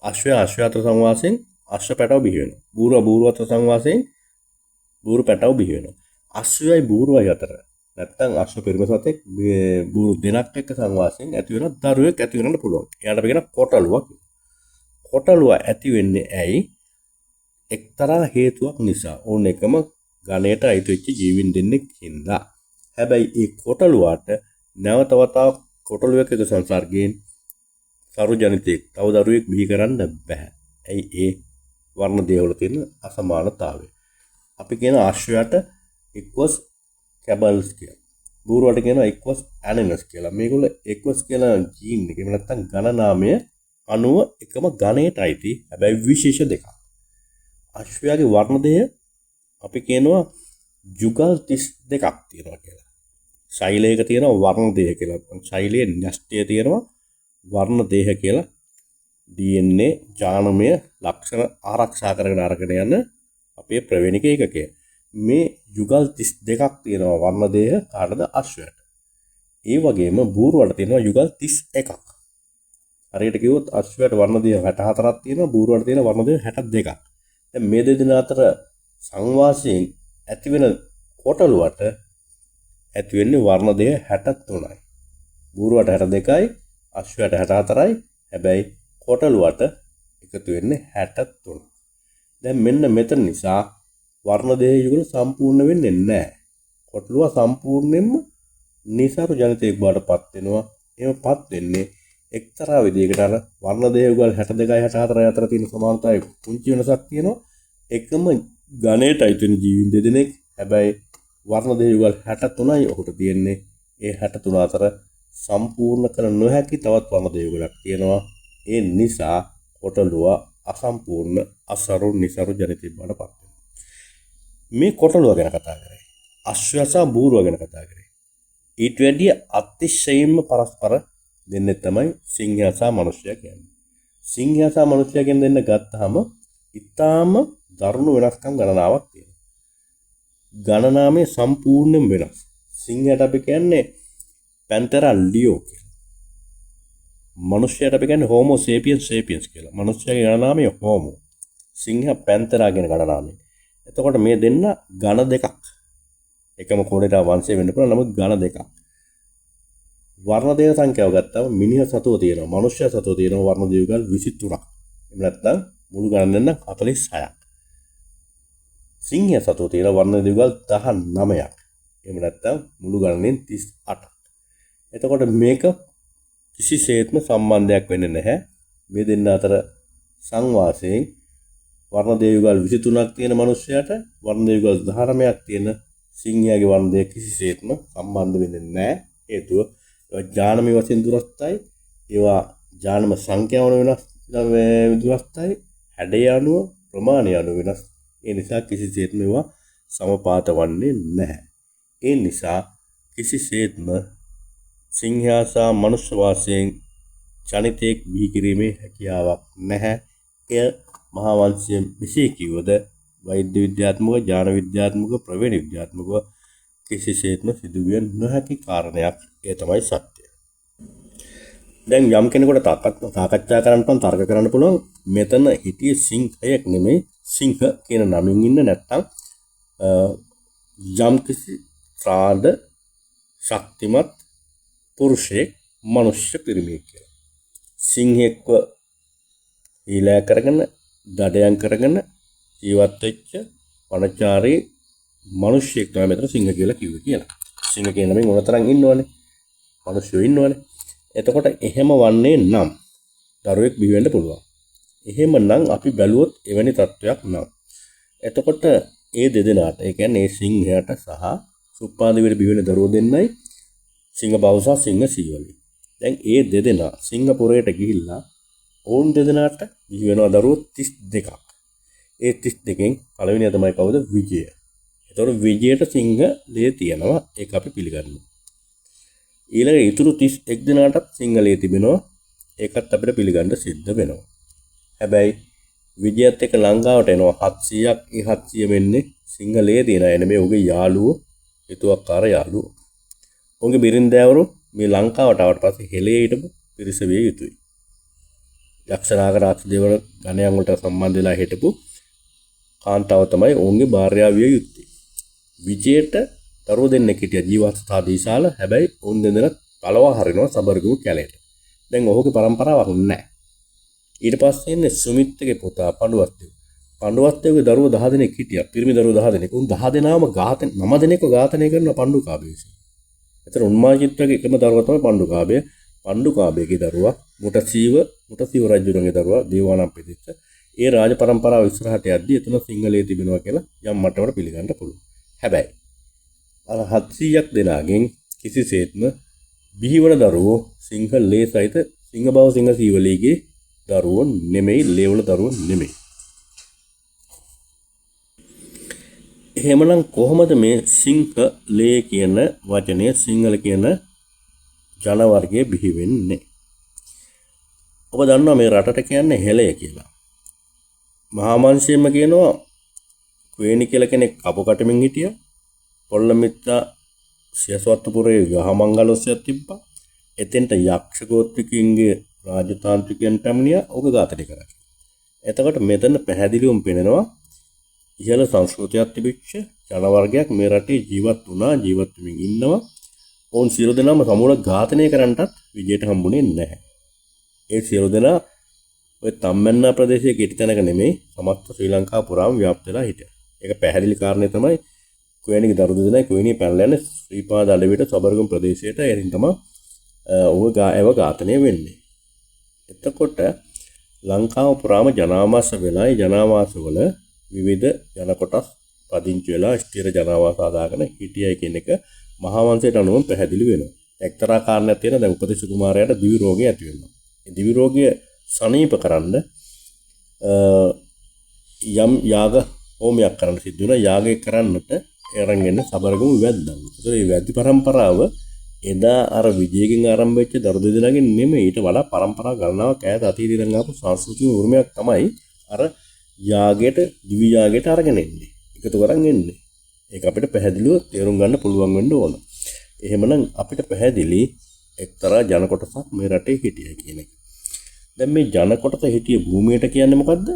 අශ්වයා අශ්වයාතර සංවාසයෙන් අශ්ව පැටව බිහි වෙනවා. බූරුව බූරුවතර සංවාසයෙන් බූරු පැටව බිහි වෙනවා. අශ්වයයි බූරුවයි අතර නැත්තම් අශ්ව පිරිම සතෙක් බූරු දෙනක් එක්ක සංවාසයෙන් ඇති වෙන දරුවෙක් ඇති වෙන්න පුළුවන්. එයාට අපි කියන කොටලුවක්. කොටලුව ඇති වෙන්නේ ඇයි? එක්තරා හේතුවක් නිසා. ඕන එකම ගණයට අයිති වෙච්ච ජීවීන් දෙන්නෙක් හින්දා. හැබැයි ඒ කොටලුවාට නැවත වතාවක් කොටලුවෙක් එක සංසර්ගයෙන් සරු ජනිතයෙක් තව දරුවෙක් බිහි කරන්න බෑ. ඇයි? ඒ වර්ණ දේවල තියෙන අසමානතාවය. අපි කියන අශ්වයාට එක්වස් කැබල්ස් කියලා. බූරුවට කියනවා එක්වස් ඇනිනස් කියලා. මේගොල්ලෝ එක්වස් කියලා ජීන් එක එහෙම නැත්නම් ගණනාමය අණුව එකම ගණයට අයිති. හැබැයි විශේෂ දෙකක්. අශ්වයාගේ වර්ණ දේහ අපි කියනවා යුගල් 32ක් තියෙනවා කියලා. ශෛලයක තියෙනවා වර්ණ දේහ කියලා. ශෛලයේ න්‍යෂ්ටිය තියෙනවා වර්ණ දේහ කියලා. DNA ජානමය ලක්ෂණ ආරක්ෂා කරගෙන අරගෙන යන අපේ ප්‍රවේණික ඒකකය. මේ යුගල් 32ක් තියෙනවා වර්ණ දේහ කාටද? අශ්වයට. ඒ වගේම බූරුවට තියෙනවා යුගල් 31ක්. හරියට කිව්වොත් අශ්වයට වර්ණ දේහ 64ක් තියෙනවා, බූරුවට තියෙන වර්ණ දේහ 62ක්. දැන් මේ දෙදෙනා අතර සංවාසයෙන් ඇති වෙන කොටලුවට ඇති වෙන්නේ වර්ණ දේහ 63යි. බූරුවට 62යි, අශ්වයට 64යි. හැබැයි කොටලුවට එකතු වෙන්නේ 63. දැන් මෙන්න මෙතන නිසා වර්ණ දේහ යුගල සම්පූර්ණ වෙන්නේ නැහැ. කොටලුව සම්පූර්ණයෙන්ම නිසරු ජනිතයෙක් බවට පත් වෙනවා. එහෙමපත් වෙන්නේ එක්තරා විදිහකට අර වර්ණ දේහ යුගල් 62යි 64යි අතර තියෙන සමානතාවය පුංචි වෙනසක් තියෙනවා. එකම ගණයට අයිති වෙන ජීවීන් දෙදෙනෙක්. හැබැයි වර්ණ දේහ යුගල් 63යි ඔහුට තියෙන්නේ. ඒ 63 අතර සම්පූර්ණ කර නොහැකි තවත් වර්ණ දේහ යුගලක් තියෙනවා. ඒ නිසා කොටලුව අසම්පූර්ණ අසරු නිසරු ජනිතයෙක් බවට පත් වෙනවා. මේ කොටලුව ගැන කතා කරේ. අශ්වය සහ බූරුව ගැන කතා කරේ. ඊට වැඩිය අතිශයින්ම පරස්පර දෙන්නේ තමයි සිංහයා සහ මනුෂ්‍යයා කියන්නේ. සිංහයා සහ මනුෂ්‍යයා කියන දෙන්න ගත්තාම ඊටාම දරුණු වෙනස්කම් ගණනාවක් තියෙනවා. ගණනාමය සම්පූර්ණයෙන් වෙනස්. සිංහයාට අපි කියන්නේ පැන්තෙරා ලියෝ කියලා. මනුෂ්‍යයාට අපි කියන්නේ හෝමෝ සේපියන්ස් සේපියන්ස් කියලා. මනුෂ්‍යයාගේ ගණනාමය හෝමෝ. සිංහයා පැන්තෙරා කියන ගණනාමය. එතකොට මේ දෙන්න ගණ දෙකක්. එකම කෝණයට වංශය වෙන්න පුළුවන්. නමුත් ගණ දෙකක්. වර්ණ දේහ සංඛ්‍යාව ගත්තාම මිනිහ සතුව තියෙනවා. මනුෂ්‍ය සතුව තියෙනවා වර්ණ දේහ යුගල් 23ක්. එහෙම නැත්නම් මුළු ගණන් දෙන්න 46ක්. සිංහයා සතුව තියෙන වර්ණ දේහ යුගල් 19ක්. එහෙම නැත්නම් මුළු ගණනෙන් 38ක්. එතකොට මේක කිසිසේත්ම සම්බන්ධයක් වෙන්නේ නැහැ. මේ දෙන්න අතර සංවාසයෙන් වර්ණ දේහ යුගල් 23ක් තියෙන මනුෂ්‍යයාට වර්ණ දේහ යුගල් 19ක් තියෙන සිංහයාගේ වර්ණ දේහ කිසිසේත්ම සම්බන්ධ වෙන්නේ නැහැ. හේතුව ඒවා ජානමය වශයෙන් දුරස්තයි. ඒවා ජානම සංඛ්‍යාව වෙනස් දුරස්තයි. හැඩය අනුව ප්‍රමාණය අනුව වෙනස්. ඒ නිසා කිසිසේත්ම ඒවා සමපාත වන්නේ නැහැ. ඒ නිසා කිසිසේත්ම සිංහයා සහ මනුෂ්‍ය වාසයෙන් ජනිතයෙක් බිහි කිරීමේ හැකියාවක් නැහැ. එය මහා වංශයෙන් මෙසේ කිව්වද වෛද්‍ය විද්‍යාත්මක, ජාන විද්‍යාත්මක, ප්‍රවේණ විද්‍යාත්මකව කිසිසේත්ම සිදුවිය නොහැකි කාරණයක්. ඒ තමයි සත්‍යය. දැන් යම් කෙනෙකුට සාකච්ඡා කරන්න පුළුවන්, තර්ක කරන්න පුළුවන් මෙතන හිටියේ සිංහයෙක් නෙමෙයි, සිංහ කියන නමින් ඉන්න නැත්තම් යම් කිසි ශ්‍රාද ශක්තිමත් පුරුෂයෙක් මනුෂ්‍ය පිරිමියෙක් කියලා. සිංහෙක්ව ඊළා කරගෙන දඩයන් කරගෙන ජීවත් වෙච්ච වනචාරී මිනිස්සෙක් තමයි මෙතන සිංහ කියලා කිව්වේ කියලා. සිංහ කියන නමින් මොනතරම් ඉන්නවනේ. මිනිස්සු ඉන්නවනේ. එතකොට එහෙම වන්නේ නම් දරුවෙක් බිහි වෙන්න පුළුවන්. එහෙමනම් අපි බැලුවොත් එවැනි තත්වයක් නම් එතකොට ඒ දෙදෙනාට, ඒ කියන්නේ ඒ සිංහයාට සහ සුප්පාදවියට බිහි වෙන දරුවෝ දෙන්නයි සිංහ බව සහ සිංහ සීවලි. දැන් ඒ දෙදෙනා සිංගප්පූරයට ගිහිල්ලා ඕන් දෙදෙනාට බිහි වෙනවා දරුවෝ 32ක්. ඒ 32කින් පළවෙනියා තමයි කවුද? විජය. එතකොට විජයට සිංහ ලේ තියෙනවා. ඒක අපි පිළිගන්නවා. ඊළඟ ඉතුරු 31 දෙනාටත් සිංහ ලේ තිබෙනවා. ඒකත් අපිට පිළිගන්න සිද්ධ වෙනවා. හැබැයි විජයත් එක්ක ලංකාවට එනවා 700ක්. ඒ 700 වෙන්නේ සිංහ ලේ තියෙන අය නෙමෙයි. උගේ යාළුවෝ, හිතුවක්කාර යාළුවෝ. උගේ බිරින්දෑවරු මේ ලංකාවට ආවට පස්සේ හෙළේ හිටපු පිරිස විය යුතුයි. යක්ෂනාග රාක්ෂස දේවල ගණයන් වලට සම්බන්ධ වෙලා හිටපු කාන්තාව තමයි ඔවුන්ගේ භාර්යාව විය යුත්තේ. විජයට දරුවෝ දෙන්නෙක් හිටියා ජීවත් සහ දීසාල. හැබැයි ඔවුන් දෙදෙනා පළවා හරිනවා සබරගමු කැලේට. දැන් ඔහුගේ પરම්පරාවක් නැහැ. ඊට පස්සේ ඉන්නේ සුමිත්ගේ පුතා පඬුවස්තේ. පඬුවස්තේගේ දරුවෝ 10 දෙනෙක් හිටියා. පිරිමි දරුවෝ 10 දෙනෙක්. උන් 10 දෙනාම 9 දෙනෙක්ව ඝාතනය කරන පණ්ඩුකාභය විසින්. එතන උන්මාජිත්වගේ එකම දරුවා තමයි පණ්ඩුකාභය. පණ්ඩුකාභයගේ දරුවා මුටසීව රජුගේ දරුවා දේවානම් පෙදිච්ච. ඒ රාජ પરම්පරාව ඉස්සරහට යද්දී එතන සිංහලයේ තිබෙනවා කියලා යම් මට්ටමකට පිළිගන්න පුළුවන්. හැබැයි අර 700ක් දෙනාගෙන් කිසිසේත්ම බිහිවන දරුවෝ සිංහලයේ සහිත සිංහ බව සිංහ සීවලීගේ දරුවෝ නෙමෙයි, ලේවල දරුවෝ නෙමෙයි. එහෙමනම් කොහොමද මේ සිංහලයේ කියන වචනය සිංහල කියන ජන වර්ගයේ බිහි වෙන්නේ? ඔබ දන්නවා මේ රටට කියන්නේ හෙළය කියලා. මහා වංශයෙන්ම කියනවා කුවේණි කියලා කෙනෙක් කපු කටමින් හිටියා. පොල්ලමිත්තා සියසවත්තුපුරේ ගහමංගලොස්සයක් තිබ්බා. එතෙන්ට යක්ෂ ගෝත්‍රිකයින්ගේ රාජතාන්ත්‍රිකයන් පැමිණියා. ඕක ඝාතනය කරා. එතකොට මෙතන පැහැදිලිවම පෙනෙනවා ඉහළ සංස්කෘතියක් තිබිච්ච ජන වර්ගයක් මේ රටේ ජීවත් වෙමින් ඉන්නවා. ඔවුන් සියලු දෙනාම සමූල ඝාතනය කරන්නටත් විජයට හම්බුනේ නැහැ. ඒ සියලු දෙනා ඔය තම්මැන්නා ප්‍රදේශයේ කෙටි තැනක නෙමෙයි සමස්ත ශ්‍රී ලංකාව පුරාම ව්‍යාප්ත වෙලා හිටියා. ඒක පැහැදිලි කාරණේ තමයි කුවේණිගේ දරු දෙදෙනා කුවේණිය පැනලා යන ශ්‍රීපාද අඩවියට සබරගම් ප්‍රදේශයට එරින් තමයි ඒව ඝාතනය වෙන්නේ. එතකොට ලංකාව පුරාම ජනාවාස වෙලා ඒ ජනාවාසවල විවිධ ජන කොටස් පදිංචි වෙලා ස්ථිර ජනාවාස හදාගෙන හිටියයි කියන එක මහා වංශයට අනුව පැහැදිලි වෙනවා. එක්තරා කාරණයක් තියෙනවා දැන් උපතිස්ස කුමාරයාට දිවි රෝගය ඇති වෙනවා. ඒ දිවි රෝගය සනීප කරන්න යම් යාග හෝමයක් කරන්න සිද්ධ වෙනවා. යාගය කරන්නට අරගෙන සබරගමු වැද්දා. ඒතර මේ වැද්දි පරම්පරාව එදා අර විජයකින් ආරම්භ වෙච්ච දරු දෙදෙනාගෙන් නෙමෙයි ඊට වඩා පරම්පරා ගණනාවක් ඈත අතීතයේ ඉඳන් ආපු සංස්කෘතික උරුමයක් තමයි අර යාගයට දිවි යාගයට අරගෙන එන්නේ. එකතු කරන් එන්නේ. ඒක අපිට පැහැදිලිව තේරුම් ගන්න පුළුවන් වෙන්න ඕන. එහෙමනම් අපිට පැහැදිලි එක්තරා ජන කොටසක් මේ රටේ හිටියයි කියන එක. දැන් මේ ජන කොටස හිටිය භූමියට කියන්නේ මොකද්ද?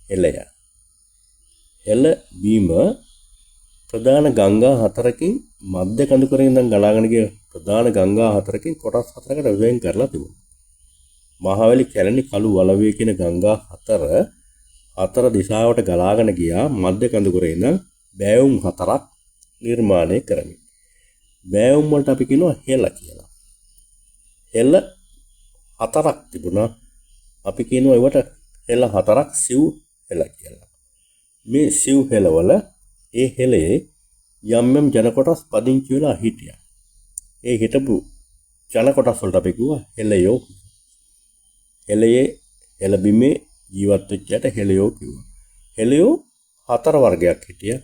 හෙළය. හෙළ බීම ප්‍රධාන ගංගා හතරකින් මධ්‍ය කඳුකරෙන් ඉඳන් ගලාගෙන ගිය ප්‍රධාන ගංගා හතරකින් කොටස් හතරකට වෙන් කරලා තිබුණා. මහවැලි කැලණි කළු වලවිය කියන ගංගා හතර දිශාවට ගලාගෙන ගියා මධ්‍ය කඳුකරේ ඉඳන් බෑවුම් හතරක් නිර්මාණය කරමින්. බෑවුම් වලට අපි කියනවා හෙළ කියලා. හෙළ හතරක් තිබුණා. අපි කියනවා ඒවට හෙළ හතරක් සිව් හෙළ කියලා. මේ සිව් හෙළවල ඒ හෙළේ යම් යම් ජන කොටස් පදිංචි වෙලා හිටියා. ඒ හිටපු ජන කොටස් වලට අපි කිව්වා හෙළයෝ. හෙළයේ හෙළ බිමේ ජීවත් වෙච්ච යට හෙළයෝ කිව්වා. හෙළයෝ හතර වර්ගයක් හිටියා.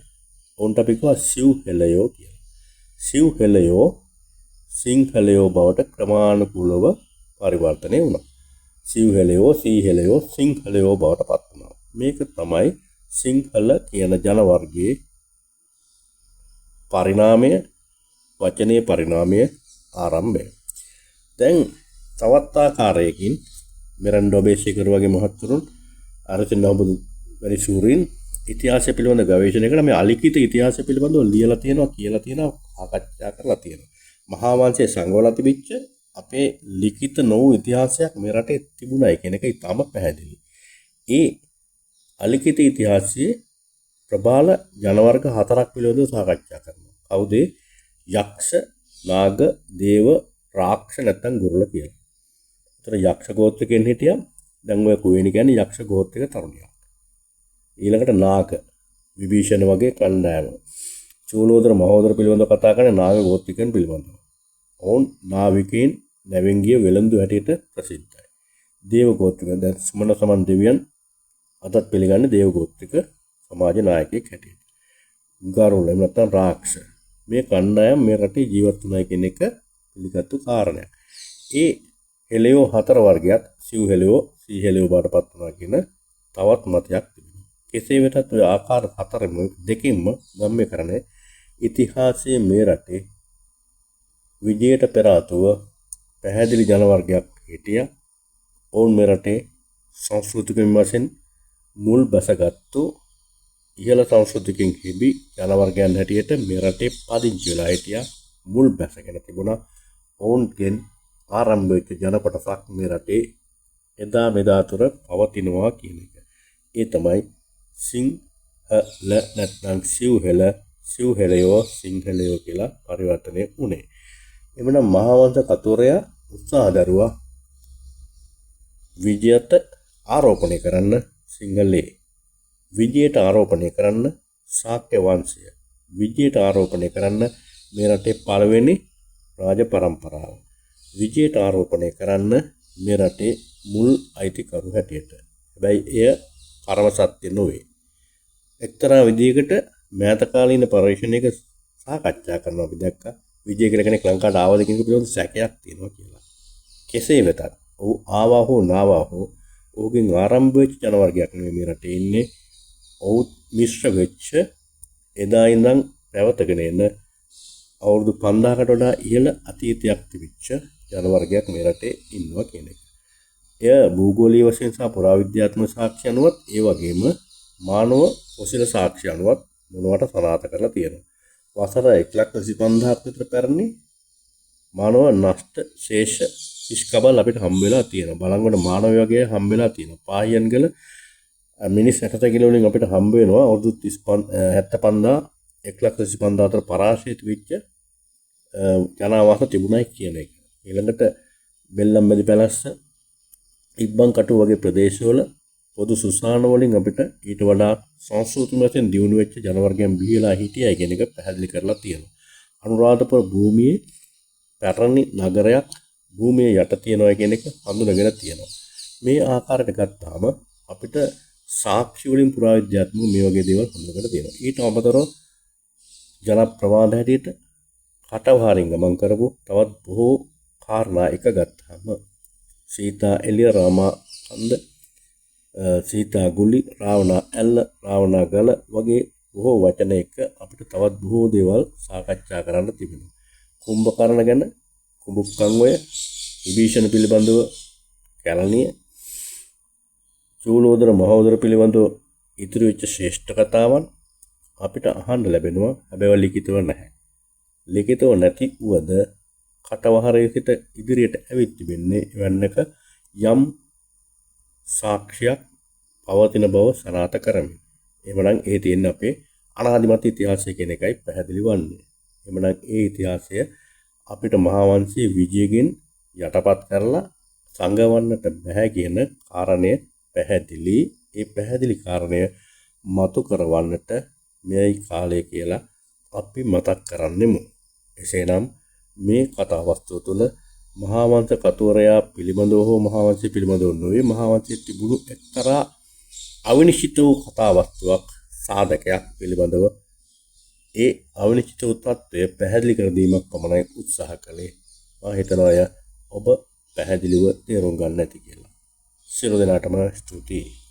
උන්ට අපි කිව්වා සිව් හෙළයෝ කියලා. සිව් හෙළයෝ සිංහලයෝ බවට ක්‍රමානුකූලව පරිවර්තනය වුණා. සිව් හෙළයෝ සී හෙළයෝ සිංහලයෝ බවට පත් වුණා. මේක තමයි සිංහල කියන ජන වර්ගයේ පරිණාමය, වචනේ පරිණාමය ආරම්භය. දැන් තවත් ආකාරයකින් මෙරන්ඩෝ බේසේකර් වගේ මහත්තුරුන් අරචන නවබුදු වැනි සූරීන් ඉතිහාසය පිළිබඳ ගවේෂණය කරලා මේ අලිඛිත ඉතිහාසය පිළිබඳව ලියලා තියෙනවා, කියලා තියෙනවා, සාකච්ඡා කරලා තියෙනවා. මහා වංශයේ සංගවලා තිබිච්ච අපේ ලිඛිත නොවු ඉතිහාසයක් මේ රටේ තිබුණයි කියන එක ඉතාම පැහැදිලි. ඒ අලිඛිත ඉතිහාසයේ ප්‍රබල ජනවර්ග හතරක් පිළිබඳව සාකච්ඡා කරනවා. කවුද? යක්ෂ, නාග, දේව, රාක්ෂ නැත්නම් ගුරුල කියලා. ඒතර යක්ෂ ගෝත්‍රිකයන් හිටියා. දැන් ඔය කුවේණි කියන්නේ යක්ෂ ගෝත්‍රික තරුණියක්. ඊළඟට නාග, විභීෂණ වගේ කණ්ඩායම. චූලෝදර මහෝදර පිළිබඳව කතා කරන නාග ගෝත්‍රිකයන් පිළිබඳව. ඔවුන් නාවිකයන් නැවෙන් ගිය වෙළඳු හැටියට ප්‍රසිද්ධයි. දේව ගෝත්‍රික දැන් සමන සමන් දෙවියන් අදත් පිළිගන්නේ දේව ගෝත්‍රික සමාජ නායකයෙක් හැටියට. ගරුල එහෙම නැත්නම් රාක්ෂ. මේ කණ්ඩායම් මේ රටේ ජීවත් වුණා කියන එක පිළිගත්තු කාරණයක්. ඒ හෙළයෝ හතර වර්ගයක් සිව් හෙළයෝ සී හෙළයෝ බාටපත් වුණා කියන තවත් මතයක් තිබෙනවා. කෙසේ වෙතත් ඔය ආකාර හතරම දෙකින්ම ගම්ම්‍ය කරන්නේ ඉතිහාසයේ මේ රටේ විජයට පෙර ආතුව පැහැදිලි ජන වර්ගයක් හිටියා. ඔවුන් මේ රටේ සංස්කෘතික විමර්ශන මුල් බැසගත්තු ඉහළ සංස්කෘතිකෙන් හිබි ජන වර්ගයන් හැටියට මේ රටේ පදිංචි වෙලා හිටියා. මුල් බැසගෙන තිබුණා. ඔවුන්ගෙන් ආරම්භ වෙච්ච ජන කොටසක් මේ රටේ එදා මෙදා තුර පවතිනවා කියන එක. ඒ තමයි සිංහල නැත්නම් සිව්හෙළ, සිව්හෙළයෝ සිංහලයෝ කියලා පරිවර්තනය වුණේ. එමනම් මහාවංශ කතුවරයා උත්සාහ දරුවා විජයට ආරෝපණය කරන්න සිංහලයේ, විජයට ආරෝපණය කරන්න ශාක්‍ය වංශය, විජයට ආරෝපණය කරන්න මේ රටේ පළවෙනි රාජ පරම්පරාව, විජයට ආරෝපණය කරන්න මේ රටේ මුල් අයිතිකරු හැටියට. හැබැයි එය පරම සත්‍ය නොවේ. එක්තරා විදිහකට මෑත කාලීන පරිශ්‍රණයක සාකච්ඡා කරනවා අපි දැක්කා විජය කියලා කෙනෙක් ලංකාවට ආවද කියන එක පිළිබඳ සැකයක් තියෙනවා කියලා. කෙසේ වෙතත් ඔහු ආවා හෝ නාවා හෝ ඔහුගෙන් ආරම්භ වෙච්ච ජන වර්ගයක් නෙමෙයි මේ රටේ ඉන්නේ. ඔහු මිශ්‍ර වෙච්ච එදා ඉඳන් පැවතගෙන එන අවුරුදු 5000කට වඩා ඉහළ අතීතයක් තිබිච්ච ජන වර්ගයක් මේ රටේ ඉන්නවා කියන එක. එය භූගෝලීය වශයෙන් සහ පුරාවිද්‍යාත්මක සාක්ෂි අනුවත් ඒ වගේම මානව පොසිල සාක්ෂි අනුවත් මොනවට සනාථ කරලා තියෙනවා. වසර 1,25,000ක් විතර පැරණි මානව නෂ්ට ශේෂ ඉස්කබල් අපිට හම්බ වෙලා තියෙනවා. බලංගොඩ මානව වගේ හම්බ වෙලා තියෙනවා. පාහියන්ගල මිනිස් 60 කිලෝ වලින් අපිට හම්බ වෙනවා අවුරුදු 35 1,25,000 අතර පරාශීත වෙච්ච ජනාවාස තිබුණයි කියන එක. ඊළඟට බෙල්ලම්බැදි පැලස්ස ඉබ්බන් කටු වගේ ප්‍රදේශවල පොදු සුසාන වලින් අපිට ඊට වඩා සංස්කෘතික වශයෙන් දියුණු වෙච්ච ජනවර්ගයන් බිහිලා හිටියයි කියන එක පැහැදිලි කරලා තියෙනවා. අනුරාධපුර භූමියේ පැරණි නගරයක් භූමියේ යට තියෙනවා කියන එක හඳුනගෙන තියෙනවා. මේ ආකාරයට ගත්තාම අපිට සාක්ෂි වලින් පුරාවිද්‍යාත්මක මේ වගේ දේවල් හඳුනගෙන තියෙනවා. ඊට අමතරව ජන ප්‍රවාද හැටියට කටවහරින් ගමන් කරපු තවත් බොහෝ කාරණා එක ගත්තාම සීතා එළිය රාමා කන්ද සීතා ගුලි රාවණා ඇල්ල රාවණා ගල වගේ බොහෝ වචන එක අපිට තවත් බොහෝ දේවල් සාකච්ඡා කරන්න තිබෙනවා. කුම්භකර්ණ ගැන කුඹුක්කන්වය විභීෂණ පිළිබඳව කැලණිය චූලෝදර මහෝදර පිළිබඳව ඉතිරි වෙච්ච ශ්‍රේෂ්ඨ කතාවන් අපිට අහන්න ලැබෙනවා. හැබැයි ලිඛිතව නැහැ. ලිඛිතව නැති වුවද කටවහරේ සිට ඉදිරියට ඇවිත් තිබෙන්නේ එවන්නක යම් සාක්ෂියක් පවතින බව සනාථ කරමින්. එhmenan ඒ තියෙන්නේ අපේ අනාදිමත් ඉතිහාසය කියන එකයි පැහැදිලි වන්නේ. එhmenan ඒ ඉතිහාසය අපිට මහා වංශයේ විජයගෙන් යටපත් කරලා සංගවන්නට බෑ කියන කාරණය පැහැදිලි. ඒ පැහැදිලි කාරණය මතු කරවන්නට මෙයි කාලය කියලා අපි මතක් කරන්නෙමු. එසේනම් මේ කතා වස්තුව තුළ මහා වංශ කතුවරයා පිළිබඳව හෝ මහා වංශය පිළිබඳව නොවේ මහා වංශයේ තිබුණු එක්තරා අවිනිශ්චිත වූ කතා වස්තුවක් සාධකයක් පිළිබඳව ඒ අවිනිශ්චිත වූ තත්ත්වය පැහැදිලි කර දීමක් පමණයි උත්සාහ කළේ. මා හිතනවා ඔබ පැහැදිලිව තේරුම් ගන්න ඇති කියලා. සියලු දෙනාටම ස්තුතියි.